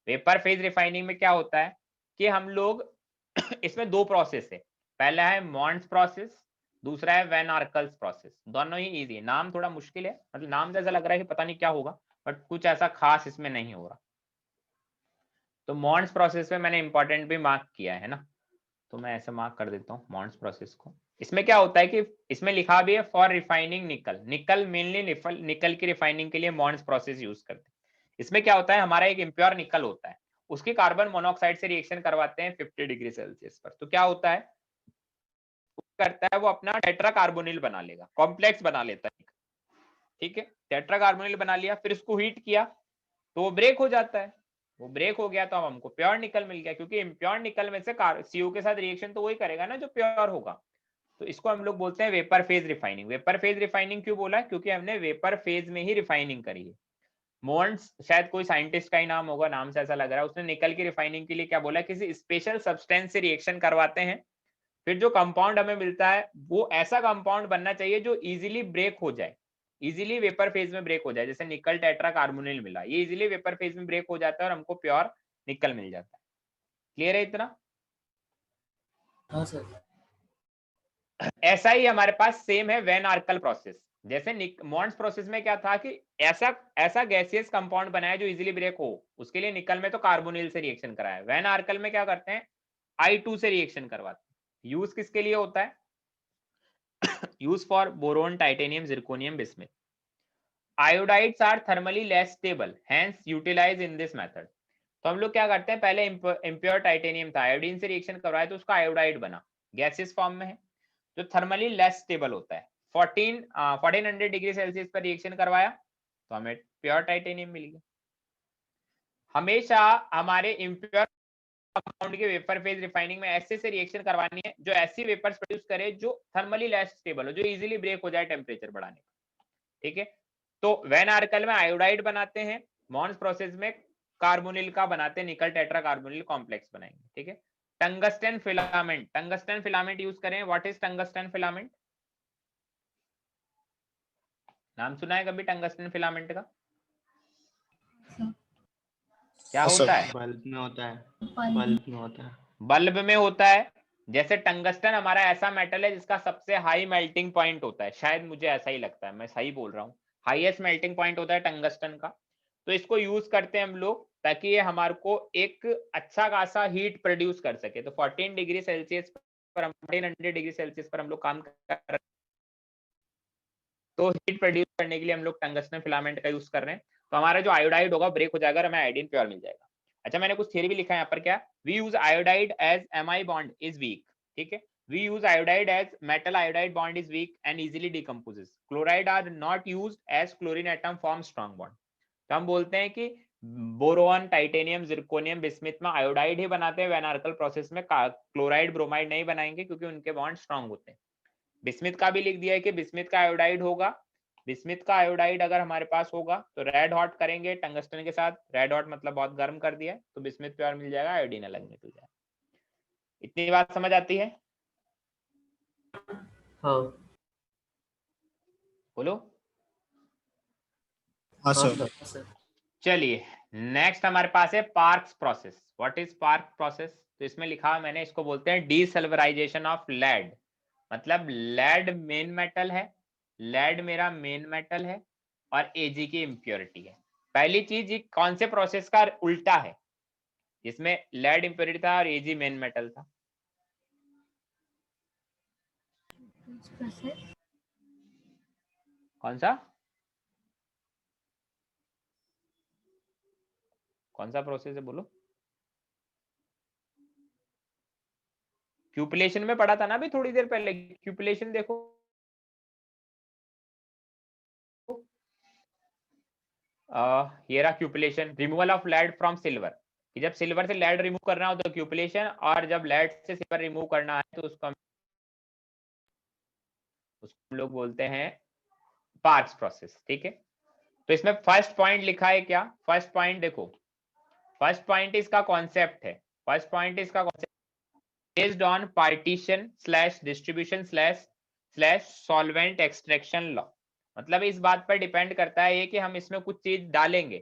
Vapour phase refining में क्या होता है कि हम लोग इसमें दो प्रोसेस है। पहला है मॉन्स प्रोसेस, दूसरा है वैन आर्कल्स प्रोसेस। दोनों ही इजी है, नाम थोड़ा मुश्किल है, मतलब नाम जैसा लग रहा है कि पता नहीं क्या होगा, बट कुछ ऐसा खास इसमें नहीं हो रहा। तो मॉन्स प्रोसेस में मैंने इंपॉर्टेंट भी मार्क किया है ना, तो मैं ऐसे मार्क कर देता हूँ मॉन्स प्रोसेस को। इसमें क्या होता है कि इसमें लिखा भी है फॉर रिफाइनिंग निकल। निकल मेनली निकल की रिफाइनिंग के लिए मॉन्स प्रोसेस यूज करते हैं। इसमें क्या होता है? हमारा एक इम्प्योर निकल होता है, उसकी कार्बन मोनोऑक्साइड से रिएक्शन करवाते हैं 50 डिग्री सेल्सियस पर, तो क्या होता है, करता है वो अपना टेट्रा कार्बोनिल बना लेगा, कॉम्प्लेक्स बना लेता है, ठीक है, टेट्रा कार्बोनिल बना लिया, फिर उसको हीट किया तो वो ब्रेक हो जाता है, वो ब्रेक हो गया तो अब हमको प्योर निकल मिल गया, क्योंकि इम्प्योर निकल में से CO के साथ रिएक्शन तो वही करेगा ना जो प्योर होगा, तो इसको हम लोग बोलते हैं vapour phase refining. Vapour phase refining क्यों बोला, क्योंकि हमने वेपर फेज में ही रिफाइनिंग करी है। मोन्स शायद कोई साइंटिस्ट का ही नाम होगा, नाम से ऐसा लग रहा है, उसने निकल की रिफाइनिंग के लिए क्या बोला, किसी स्पेशल सब्सटेंस से रिएक्शन करवाते हैं, फिर जो कंपाउंड हमें मिलता है वो ऐसा कंपाउंड बनना चाहिए जो इजीली ब्रेक हो जाए, इजीली वेपर फेज में ब्रेक हो जाए, जैसे निकल टेट्रा कार्बोनिल मिला, ये इजीली वेपर फेज में ब्रेक हो जाता है और हमको प्योर निकल मिल जाता है। क्लियर है इतना? हाँ सर। ऐसा ही हमारे पास सेम है वैन आर्कल प्रोसेस। जैसे मॉन्ड्स प्रोसेस में क्या था कि ऐसा गैसियस कंपाउंड बनाया जो इजीली ब्रेक हो, उसके लिए निकल में तो कार्बोनिल से रिएक्शन कराया। वैन आर्कल में क्या करते हैं, I2 से रिएक्शन करवाते हैं। यूज किसके लिए होता है, use for boron, titanium, zirconium, bismuth. Iodides are thermally less stable, hence utilise in this method. तो हम लोग क्या करते हैं, पहले इम्प्योर टाइटेनियम था, आयोडीन से रिएक्शन करवाया तो उसका आयोडाइड बना, गैसियस फॉर्म में है, जो थर्मली लेस स्टेबल होता है। 1400 डिग्री सेल्सियस पर रिएक्शन करवाया तो हमें प्योर टाइटेनियम मिल गया। हमेशा हमारे इम्प्योर कंपाउंड के वेपर फेज रिफाइनिंग में ऐसे से रिएक्शन करवानी है जो ऐसी वेपर्स प्रोड्यूस करे जो थर्मली लेस स्टेबल हो, जो इजीली ब्रेक हो जाए टेम्परेचर बढ़ाने पर, ठीक है। तो वैन आर्कल में आयोडाइड बनाते हैं, मॉन्स प्रोसेस में कार्बोनिल का बनाते हैं, निकल टेट्रा कार्बोनिल कॉम्प्लेक्स बनाएंगे, ठीक है। Tungsten filament, tungsten filament use करें। व्हाट इज टंगस्टन फिलामेंट, नाम सुना है कभी टंगस्टन फिलामेंट का? क्या होता है? बल्ब में होता है, बल्ब बल्ब में होता है। बल्ब में होता है। जैसे टंगस्टन हमारा ऐसा मेटल है जिसका सबसे हाई मेल्टिंग पॉइंट होता है, शायद मुझे ऐसा ही लगता है, मैं सही बोल रहा हूँ, हाईएस्ट मेल्टिंग पॉइंट होता है टंगस्टन का। तो इसको यूज करते हैं हम लोग ताकि ये हमारे को एक अच्छा खासा हीट प्रोड्यूस कर सके। तो 14 डिग्री सेल्सियस पर, 1400 डिग्री सेल्सियस पर हम लोग काम कर रहे हैं, तो हीट प्रोड्यूस करने के लिए हम लोग टंगस्टन फिलामेंट का यूज कर रहे हैं। तो हमारा जो आयोडाइड होगा ब्रेक हो जाएगा और हमें आयोडीन प्योर मिल जाएगा। अच्छा, मैंने कुछ थ्योरी भी लिखा है यहाँ पर, क्या, we use iodide as Mi bond is weak, ठीक है, we use iodide as metal iodide bond is weak and easily decomposes. Chloride are not used as chlorine atom form strong bond. तो हम बोलते हैं कि बोरोन, टाइटेनियम, जिरकोनियम, बिस्मिथ में iodide ही बनाते हैं, वैन आर्कल प्रोसेस में क्लोराइड, ब्रोमाइड नहीं बनाएंगे क्योंकि उनके बॉन्ड स्ट्रॉन्ग होते हैं। बिस्मिथ का भी लिख दिया है कि बिस्मिथ का आयोडाइड होगा, बिस्मिथ का आयोडाइड अगर हमारे पास होगा तो रेड हॉट करेंगे टंगस्टन के साथ, रेड हॉट मतलब बहुत गर्म कर दिया, तो बिस्मिथ प्योर मिल जाएगा, आयोडीन अलग निकल जाएगा। इतनी बात समझ आती है? हाँ बोलो। हाँ हाँ सर। सर। चलिए नेक्स्ट हमारे पास है parks process. What is park process? तो इसमें लिखा मैंने, इसको बोलते हैं डीसल्वराइजेशन ऑफ लेड। मतलब लेड मेन मेटल है, लेड मेरा मेन मेटल है और Ag की इम्प्योरिटी है। पहली चीज, ये कौन से प्रोसेस का उल्टा है जिसमें लेड इम्प्योरिटी था और Ag मेन मेटल था? प्रोसेस कौन सा प्रोसेस है, बोलो। क्यूपलेशन में पढ़ा था ना अभी थोड़ी देर पहले, क्यूपलेशन देखो, ये रहा cupellation, removal of lead from silver, कि जब सिल्वर से लेड रिमूव करना हो तो क्यूपलेशन, और जब लेड से सिल्वर रिमूव करना है तो उसको हम लोग बोलते हैं पार्क्स प्रोसेस, ठीक है। तो इसमें फर्स्ट पॉइंट लिखा है क्या, फर्स्ट पॉइंट देखो, फर्स्ट पॉइंट इसका कॉन्सेप्ट है, फर्स्ट पॉइंट इसका concept based on partition slash distribution slash solvent extraction law. मतलब इस बात पर डिपेंड करता है ये कि हम इसमें कुछ चीज डालेंगे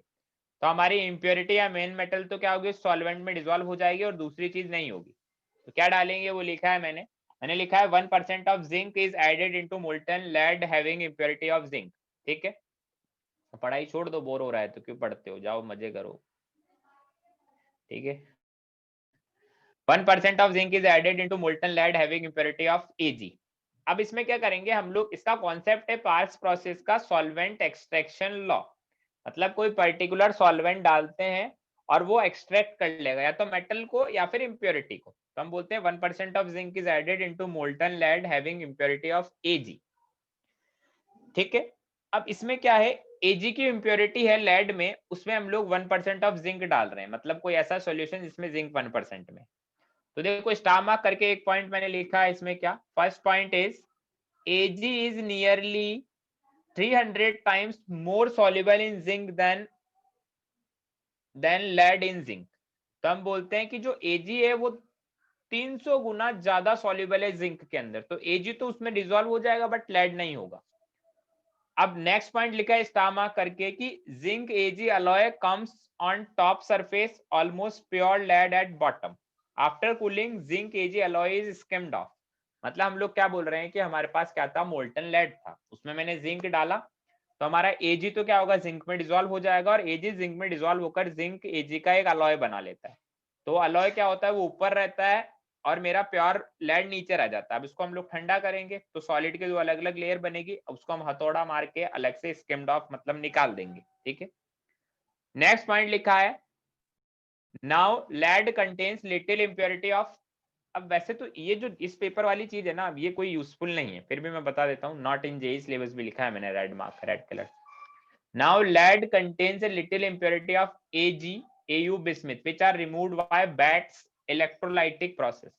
तो हमारी इम्प्योरिटी या मेन मेटल तो क्या होगी, सॉल्वेंट में डिसॉल्व हो जाएगी और दूसरी चीज नहीं होगी। तो क्या डालेंगे वो लिखा है मैंने लिखा है 1% of zinc is added into molten lead having impurity of zinc, ठीक है। पढ़ाई छोड़ दो, बोर हो रहा है तो क्यों पढ़ते हो, जाओ मजे करो, ठीक है। 1% of zinc is added into molten lead having impurity of Ag। अब इसमें क्या करेंगे हम लोग, इसका कॉन्सेप्ट है पार्क्स प्रोसेस का सॉल्वेंट एक्सट्रैक्शन लॉ। मतलब कोई पर्टिकुलर सॉल्वेंट डालते हैं और वो एक्सट्रैक्ट कर लेगा या तो मेटल को या फिर इम्प्योरिटी को। तो हम बोलते हैं 1% of zinc is added into molten lead having impurity of Ag। ठीक है, अब इसमें क्या है, Ag की इम्प्योरिटी है लेड में, उसमें हम लोग 1% ऑफ जिंक डाल रहे हैं, मतलब कोई ऐसा सॉल्यूशन जिसमें जिंक 1% में। तो देखो स्टार मार्क करके एक पॉइंट मैंने लिखा है इसमें, क्या first point is Ag is nearly 300 times more soluble in zinc than lead in zinc। तो हम बोलते हैं कि जो Ag है वो 300 गुना ज्यादा सॉल्युबल है जिंक के अंदर। तो Ag तो उसमें डिसॉल्व हो जाएगा बट लेड नहीं होगा। अब नेक्स्ट पॉइंट लिखा है स्टार मार्क करके कि zinc Ag alloy comes on top surface almost pure lead at bottom after cooling zinc Ag alloy is skimmed off। मतलब हम लोग क्या बोल रहे हैं कि हमारे पास क्या था, मोल्टन लेड था, उसमें मैंने जिंक डाला तो हमारा Ag तो क्या होगा, जिंक में डिसॉल्व हो जाएगा और Ag जिंक में डिसॉल्व होकर जिंक Ag का एक अलॉय बना लेता है। तो अलॉय क्या होता है, वो ऊपर रहता है और मेरा प्योर लेड नीचे रह जाता है। अब इसको हम लोग ठंडा करेंगे तो सॉलिड के जो अलग अलग लेयर बनेगी, उसको हम हथौड़ा मार के अलग से स्किम्ड ऑफ मतलब निकाल देंगे। ठीक है, नेक्स्ट पॉइंट लिखा है now lead contains little impurity of. अब वैसे तो ये जो इस पेपर वाली चीज है ना, अब ये कोई यूजफुल नहीं है, फिर भी मैं बता देता हूँ, नॉट इन जेई सिलेबस भी लिखा है मैंने red mark red colour. Now lead contains a little impurity of Ag Au bismuth which are removed by Batts electrolytic process।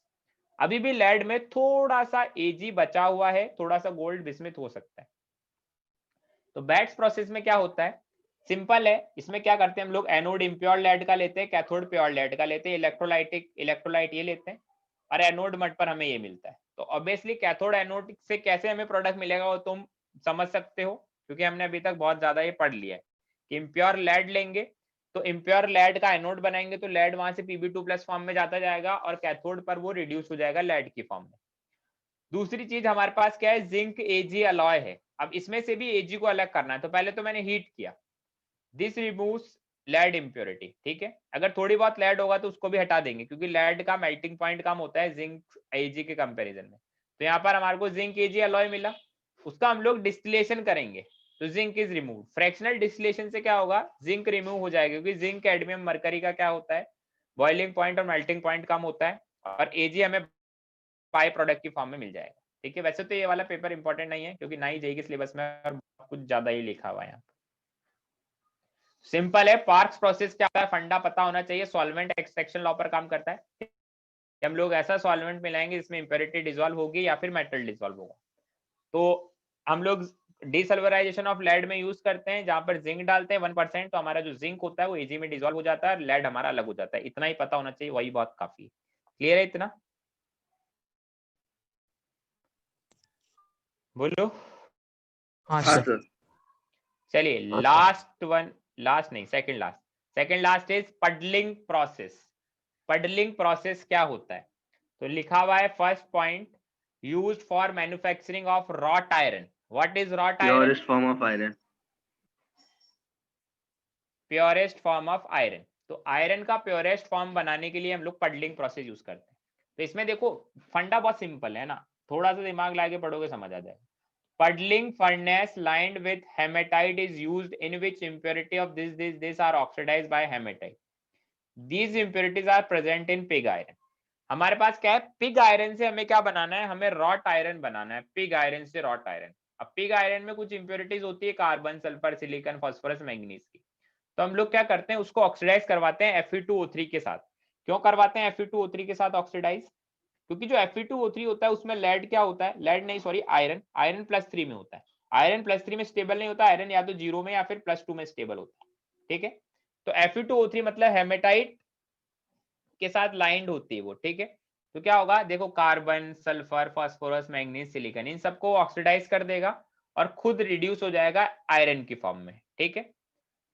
अभी भी लेड में थोड़ा सा Ag बचा हुआ है, थोड़ा सा गोल्ड बिस्मिथ हो सकता है। तो बैट्स प्रोसेस में क्या होता है, सिंपल है, इसमें क्या करते हैं हम लोग, एनोड इम्प्योर लेड का लेते हैं, कैथोड प्योर लेड का लेते हैं, इलेक्ट्रोलाइट ये लेते हैं और एनोड मट पर हमें ये मिलता है। तो ऑब्वियसली कैथोड एनोड से कैसे हमें प्रोडक्ट मिलेगा वो तुम समझ सकते हो, क्योंकि हमने अभी तक बहुत ज्यादा ये पढ़ लिया है कि इम्प्योर लेड लेंगे तो इम्प्योर लेड का एनोड बनाएंगे तो लेड वहां से Pb2+ फॉर्म में जाता जाएगा और कैथोड पर वो रिड्यूस हो जाएगा लेड की फॉर्म में। दूसरी चीज हमारे पास क्या है, जिंक Ag अलॉय है। अब इसमें से भी Ag को अलग करना है, तो पहले तो मैंने हीट किया, दिस रिमूव्स लेड इम्प्योरिटी। ठीक है, अगर थोड़ी बहुत लेड होगा तो उसको भी हटा देंगे क्योंकि लेड का मेल्टिंग पॉइंट कम होता है जिंक Ag के कंपैरिजन में। तो यहाँ पर हमारे को जिंक Ag अलॉय मिला, उसका हम लोग डिस्टिलेशन करेंगे तो zinc is remove. Fractional distillation से क्या होगा, जिंक रिमूव हो जाएगा क्योंकि जिंक कैडमियम मरकरी का क्या होता है, बॉइलिंग पॉइंट और मेल्टिंग पॉइंट कम होता है और Ag हमें बाई प्रोडक्ट की फॉर्म में मिल जाएगा। ठीक है, वैसे तो ये वाला पेपर इंपॉर्टेंट नहीं है क्योंकि ना ही जेईई के सिलेबस में और कुछ ज्यादा ही लिखा हुआ है यहाँ। सिंपल है, पार्क्स प्रोसेस क्या होता है फंडा पता होना चाहिए, सॉल्वेंट एक्सट्रैक्शन लॉ पर काम करता है। हम लोग ऐसा सॉल्वेंट मिलाएंगे जिसमें इम्प्योरिटी डिसॉल्व होगी या फिर मेटल डिसॉल्व होगा। तो हम लोग डिसल्वराइजेशन ऑफ लेड में यूज करते हैं, जहां पर जिंक डालते हैं 1%, तो हमारा जो जिंक होता है वो Ag में डिसॉल्व हो जाता है और लेड हमारा अलग हो जाता है। इतना ही पता होना चाहिए, वही बहुत काफी है। क्लियर है इतना? बोलो। हाँ हाँ सर। सर। चलिए लास्ट वन, लास्ट नहीं second last is puddling process. Puddling process क्या होता है, तो लिखा हुआ है first point, used for manufacturing of wrought iron. What is wrought iron? Purest form of iron. Purest form of iron. तो आयरन का प्योरेस्ट फॉर्म बनाने के लिए हम लोग पडलिंग प्रोसेस यूज करते हैं। तो इसमें देखो फंडा बहुत सिंपल है ना, थोड़ा सा दिमाग लगा के पढ़ोगे समझ आ जाएगा। Puddling furnace lined with hematite is used in which impurity of this are oxidized by hematite. These impurities are present in pig iron. हमारे पास क्या है, पिग आयरन से हमें क्या बनाना है, हमें रॉट आयरन बनाना है, पिग आयरन से रॉट आयरन। अब पिग आयरन में कुछ इंप्योरिटीज होती है, carbon, sulphur, silicon, phosphorus, manganese की। तो हम लोग क्या करते हैं, उसको ऑक्सीडाइज करवाते हैं Fe2O3 के साथ। क्यों करवाते हैं Fe2O3 के साथ ऑक्सीडाइज? क्योंकि जो Fe2O3 होता है उसमें लेड क्या होता है, लेड नहीं सॉरी आयरन +3 में होता है। आयरन +3 में स्टेबल नहीं होता, आयरन या तो 0 में या फिर +2 में स्टेबल होता है। ठीक है, तो Fe2O3 मतलब हेमेटाइट के साथ लाइंड होती है वो। ठीक है, तो क्या होगा, देखो carbon, sulphur, phosphorus, manganese, silicon, इन सबको ऑक्सीडाइज कर देगा और खुद रिड्यूस हो जाएगा आयरन की फॉर्म में। ठीक है,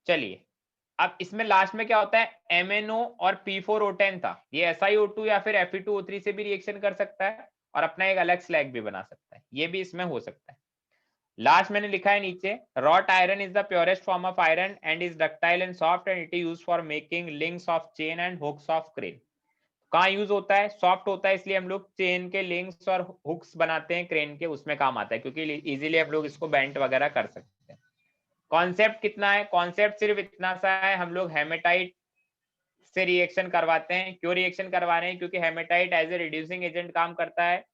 चलिए अब इसमें लास्ट में क्या होता है, MnO और P4O10 था, ये SiO2 या फिर Fe2O3 से भी रिएक्शन कर सकता है और अपना एक अलग स्लैग भी बना सकता है, ये भी इसमें हो सकता है। लास्ट मैंने लिखा है नीचे, wrought iron is the purest form of iron and is ductile and soft and it is used for making links of chain and hooks of crane. कहाँ यूज होता है, सॉफ्ट होता है, इसलिए हम लोग चेन के लिंक्स और हुक्स बनाते हैं क्रेन के, उसमें काम आता है क्योंकि इजीली हम लोग इसको बेंट वगैरह कर सकते हैं। कॉन्सेप्ट कितना है, कॉन्सेप्ट सिर्फ इतना सा है, हम लोग हेमेटाइट से रिएक्शन करवाते हैं। क्यों रिएक्शन करवा रहे हैं? क्योंकि haematite as a reducing agent काम करता है,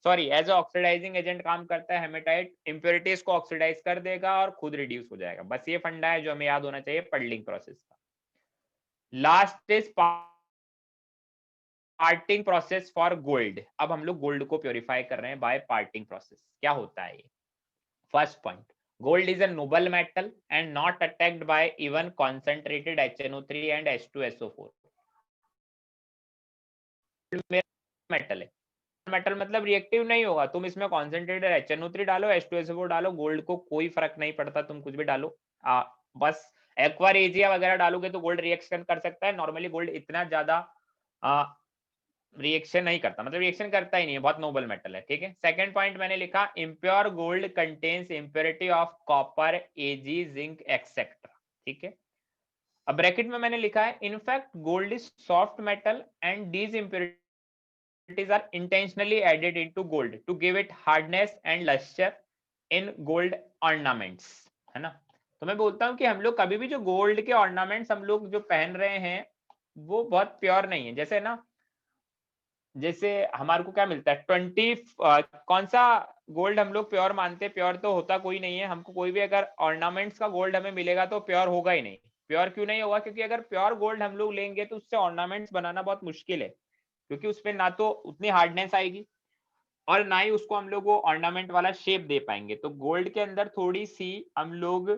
sorry as a oxidising agent काम करता है। हेमेटाइट इंप्योरिटीज को ऑक्सीडाइज कर देगा और खुद रिड्यूस हो जाएगा। बस ये फंडा है जो हमें याद होना चाहिए पडलिंग प्रोसेस का। Last is parting process for gold. अब हम लोग गोल्ड को प्योरीफाई कर रहे हैं बाय पार्टिंग प्रोसेस। क्या होता है ये? First point, gold is a noble metal and not attacked by even concentrated HNO3 and H2SO4. Metal है, मेटल मतलब रिएक्टिव नहीं होगा। तुम इसमें कॉन्सेंट्रेटेड HNO3 डालो, H2SO4 डालो, गोल्ड को कोई फर्क नहीं पड़ता, तुम कुछ भी डालो। बस एक्वा रेजिया वगैरह डालोगे तो गोल्ड रिएक्शन कर सकता है। नॉर्मली गोल्ड इतना ज्यादा रिएक्शन नहीं करता, मतलब रिएक्शन करता ही नहीं है, बहुत नोबल मेटल है। ठीक है, सेकंड पॉइंट मैंने लिखा impure gold contains impurity of copper, Ag, zinc etcetera. ठीक है, अब ब्रैकेट में मैंने लिखा है in fact gold is soft metal and these impurities are intentionally added into gold to give it hardness and lustre in gold ornaments, है ना। तो मैं बोलता हूँ कि हम लोग कभी भी जो गोल्ड के ऑर्नामेंट्स हम लोग जो पहन रहे हैं वो बहुत प्योर नहीं है। जैसे ना, जैसे हमारे को क्या मिलता है 20 कौन सा गोल्ड हम लोग प्योर मानते हैं? प्योर तो होता कोई नहीं है। हमको कोई भी अगर ऑर्नामेंट्स का गोल्ड हमें मिलेगा तो प्योर होगा ही नहीं। प्योर क्यों नहीं होगा? क्योंकि अगर प्योर गोल्ड हम लोग लेंगे तो उससे ऑर्नामेंट्स बनाना बहुत मुश्किल है, क्योंकि उसमें ना तो उतनी हार्डनेस आएगी और ना ही उसको हम लोग वो ऑर्नामेंट वाला शेप दे पाएंगे। तो गोल्ड के अंदर थोड़ी सी हम लोग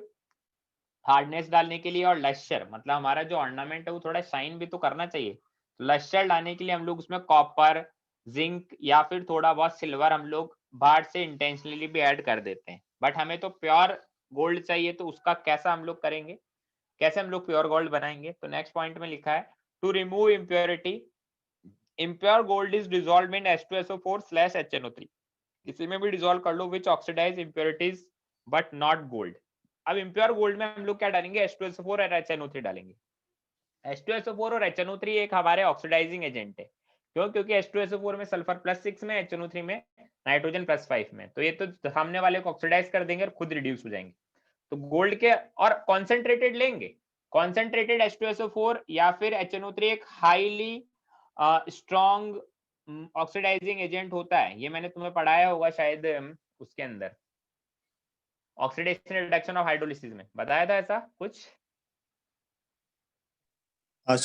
हार्डनेस डालने के लिए और लस्टर, मतलब हमारा जो ऑर्नामेंट है वो थोड़ा शाइन भी तो करना चाहिए, लस्टर लाने के लिए हम लोग उसमें कॉपर, जिंक या फिर थोड़ा बहुत सिल्वर हम लोग बाहर से इंटेंशनली भी ऐड कर देते हैं। बट हमें तो प्योर गोल्ड चाहिए, तो उसका कैसा हम लोग करेंगे, कैसे हम लोग प्योर गोल्ड बनाएंगे? तो नेक्स्ट पॉइंट में लिखा है to remove impurity, impure gold is dissolved in H2SO4/HNO3। किसी में भी डिसॉल्व कर लो, which oxidise impurities but not gold. अब इम्प्योर गोल्ड में हम लोग क्या डालेंगे? H2SO4 और HNO3 डालेंगे। H2SO4 और HNO3 एक हमारे ऑक्सीडाइजिंग एजेंट है। क्यों? क्योंकि H2SO4 में सल्फर +6 में, HNO3 में नाइट्रोजन +5 में, तो ये तो सामने वाले को ऑक्सीडाइज कर देंगे और खुद रिड्यूस हो जाएंगे। तो गोल्ड के और कॉन्सेंट्रेटेड लेंगे, कॉन्सेंट्रेटेड H2SO4 या फिर HNO3 एक हाईली स्ट्रॉन्ग ऑक्सीडाइजिंग एजेंट होता है। ये मैंने तुम्हें पढ़ाया होगा शायद उसके अंदर ऑक्सीडेशन रिडक्शन ऑफ हाइड्रोलिसिस में बताया था ऐसा कुछ। हाँ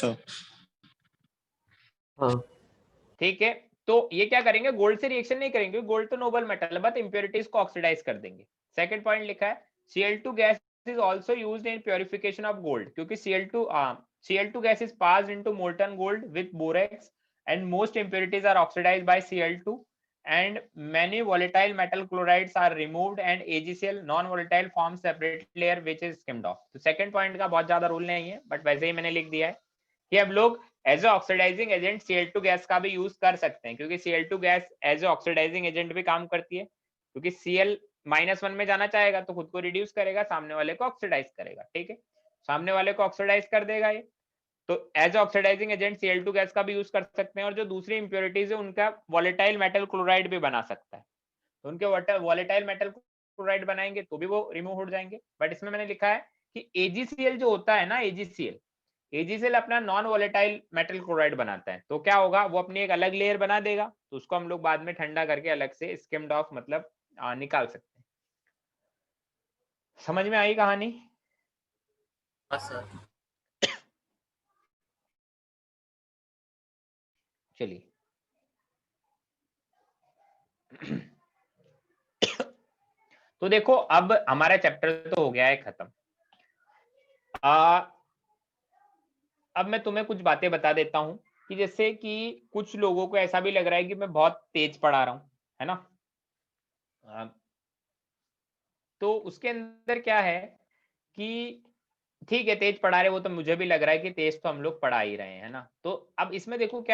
ठीक है, तो ये क्या करेंगे? गोल्ड से रिएक्शन नहीं करेंगे, गोल्ड तो नोबल मेटल है, बट इंप्योरिटीज को ऑक्सीडाइज कर देंगे। सेकंड पॉइंट लिखा है Cl2 gas is also used in purification of gold, क्योंकि Cl2 gas is passed into molten gold with borax and most impurities are oxidised by Cl2 and many volatile metal chlorides are removed and AgCl non-volatile forms separate layer which is skimmed off। तो second point का बहुत ज्यादा rule नहीं है, but वैसे ही मैंने लिख दिया है कि अब लोग as a oxidising agent Cl2 gas का भी यूज कर सकते हैं, क्योंकि Cl2 gas as a oxidising agent भी काम करती है, क्योंकि Cl-1 में जाना चाहेगा तो खुद को रिड्यूस करेगा, सामने वाले को ऑक्सीडाइज करेगा। ठीक है, सामने वाले को ऑक्सीडाइज कर देगा ये, तो as oxidising agent Cl2 gas का भी यूज कर सकते हैं। और जो दूसरी इंप्योरिटीज है उनका वॉलेटाइल मेटल क्लोराइड भी बना सकता है, तो उनके वॉलेटाइल मेटल क्लोराइड बनाएंगे तो भी वो रिमूव हो जाएंगे। बट इसमें मैंने लिखा है कि AgCl जो होता है ना, AgCl अपना नॉन वॉलेटाइल मेटल क्लोराइड बनाता है, तो क्या होगा? वो अपनी एक अलग लेयर बना देगा, तो उसको हम लोग बाद में ठंडा करके अलग से स्किम्ड ऑफ मतलब निकाल सकते हैं। समझ में आई कहानी? हाँ सर। चलिए तो देखो, अब हमारा चैप्टर तो हो गया है खत्म। अब मैं तुम्हें कुछ बातें बता देता हूं कि जैसे कि कुछ लोगों को ऐसा भी लग रहा है कि मैं बहुत तेज पढ़ा रहा हूं, है ना। तो उसके अंदर क्या है कि ठीक है तेज पढ़ा रहे, वो तो मुझे भी लग रहा है कि तेज तो हम लोग पढ़ा ही रहे हैं, है ना। तो अब इसमें देखो क्या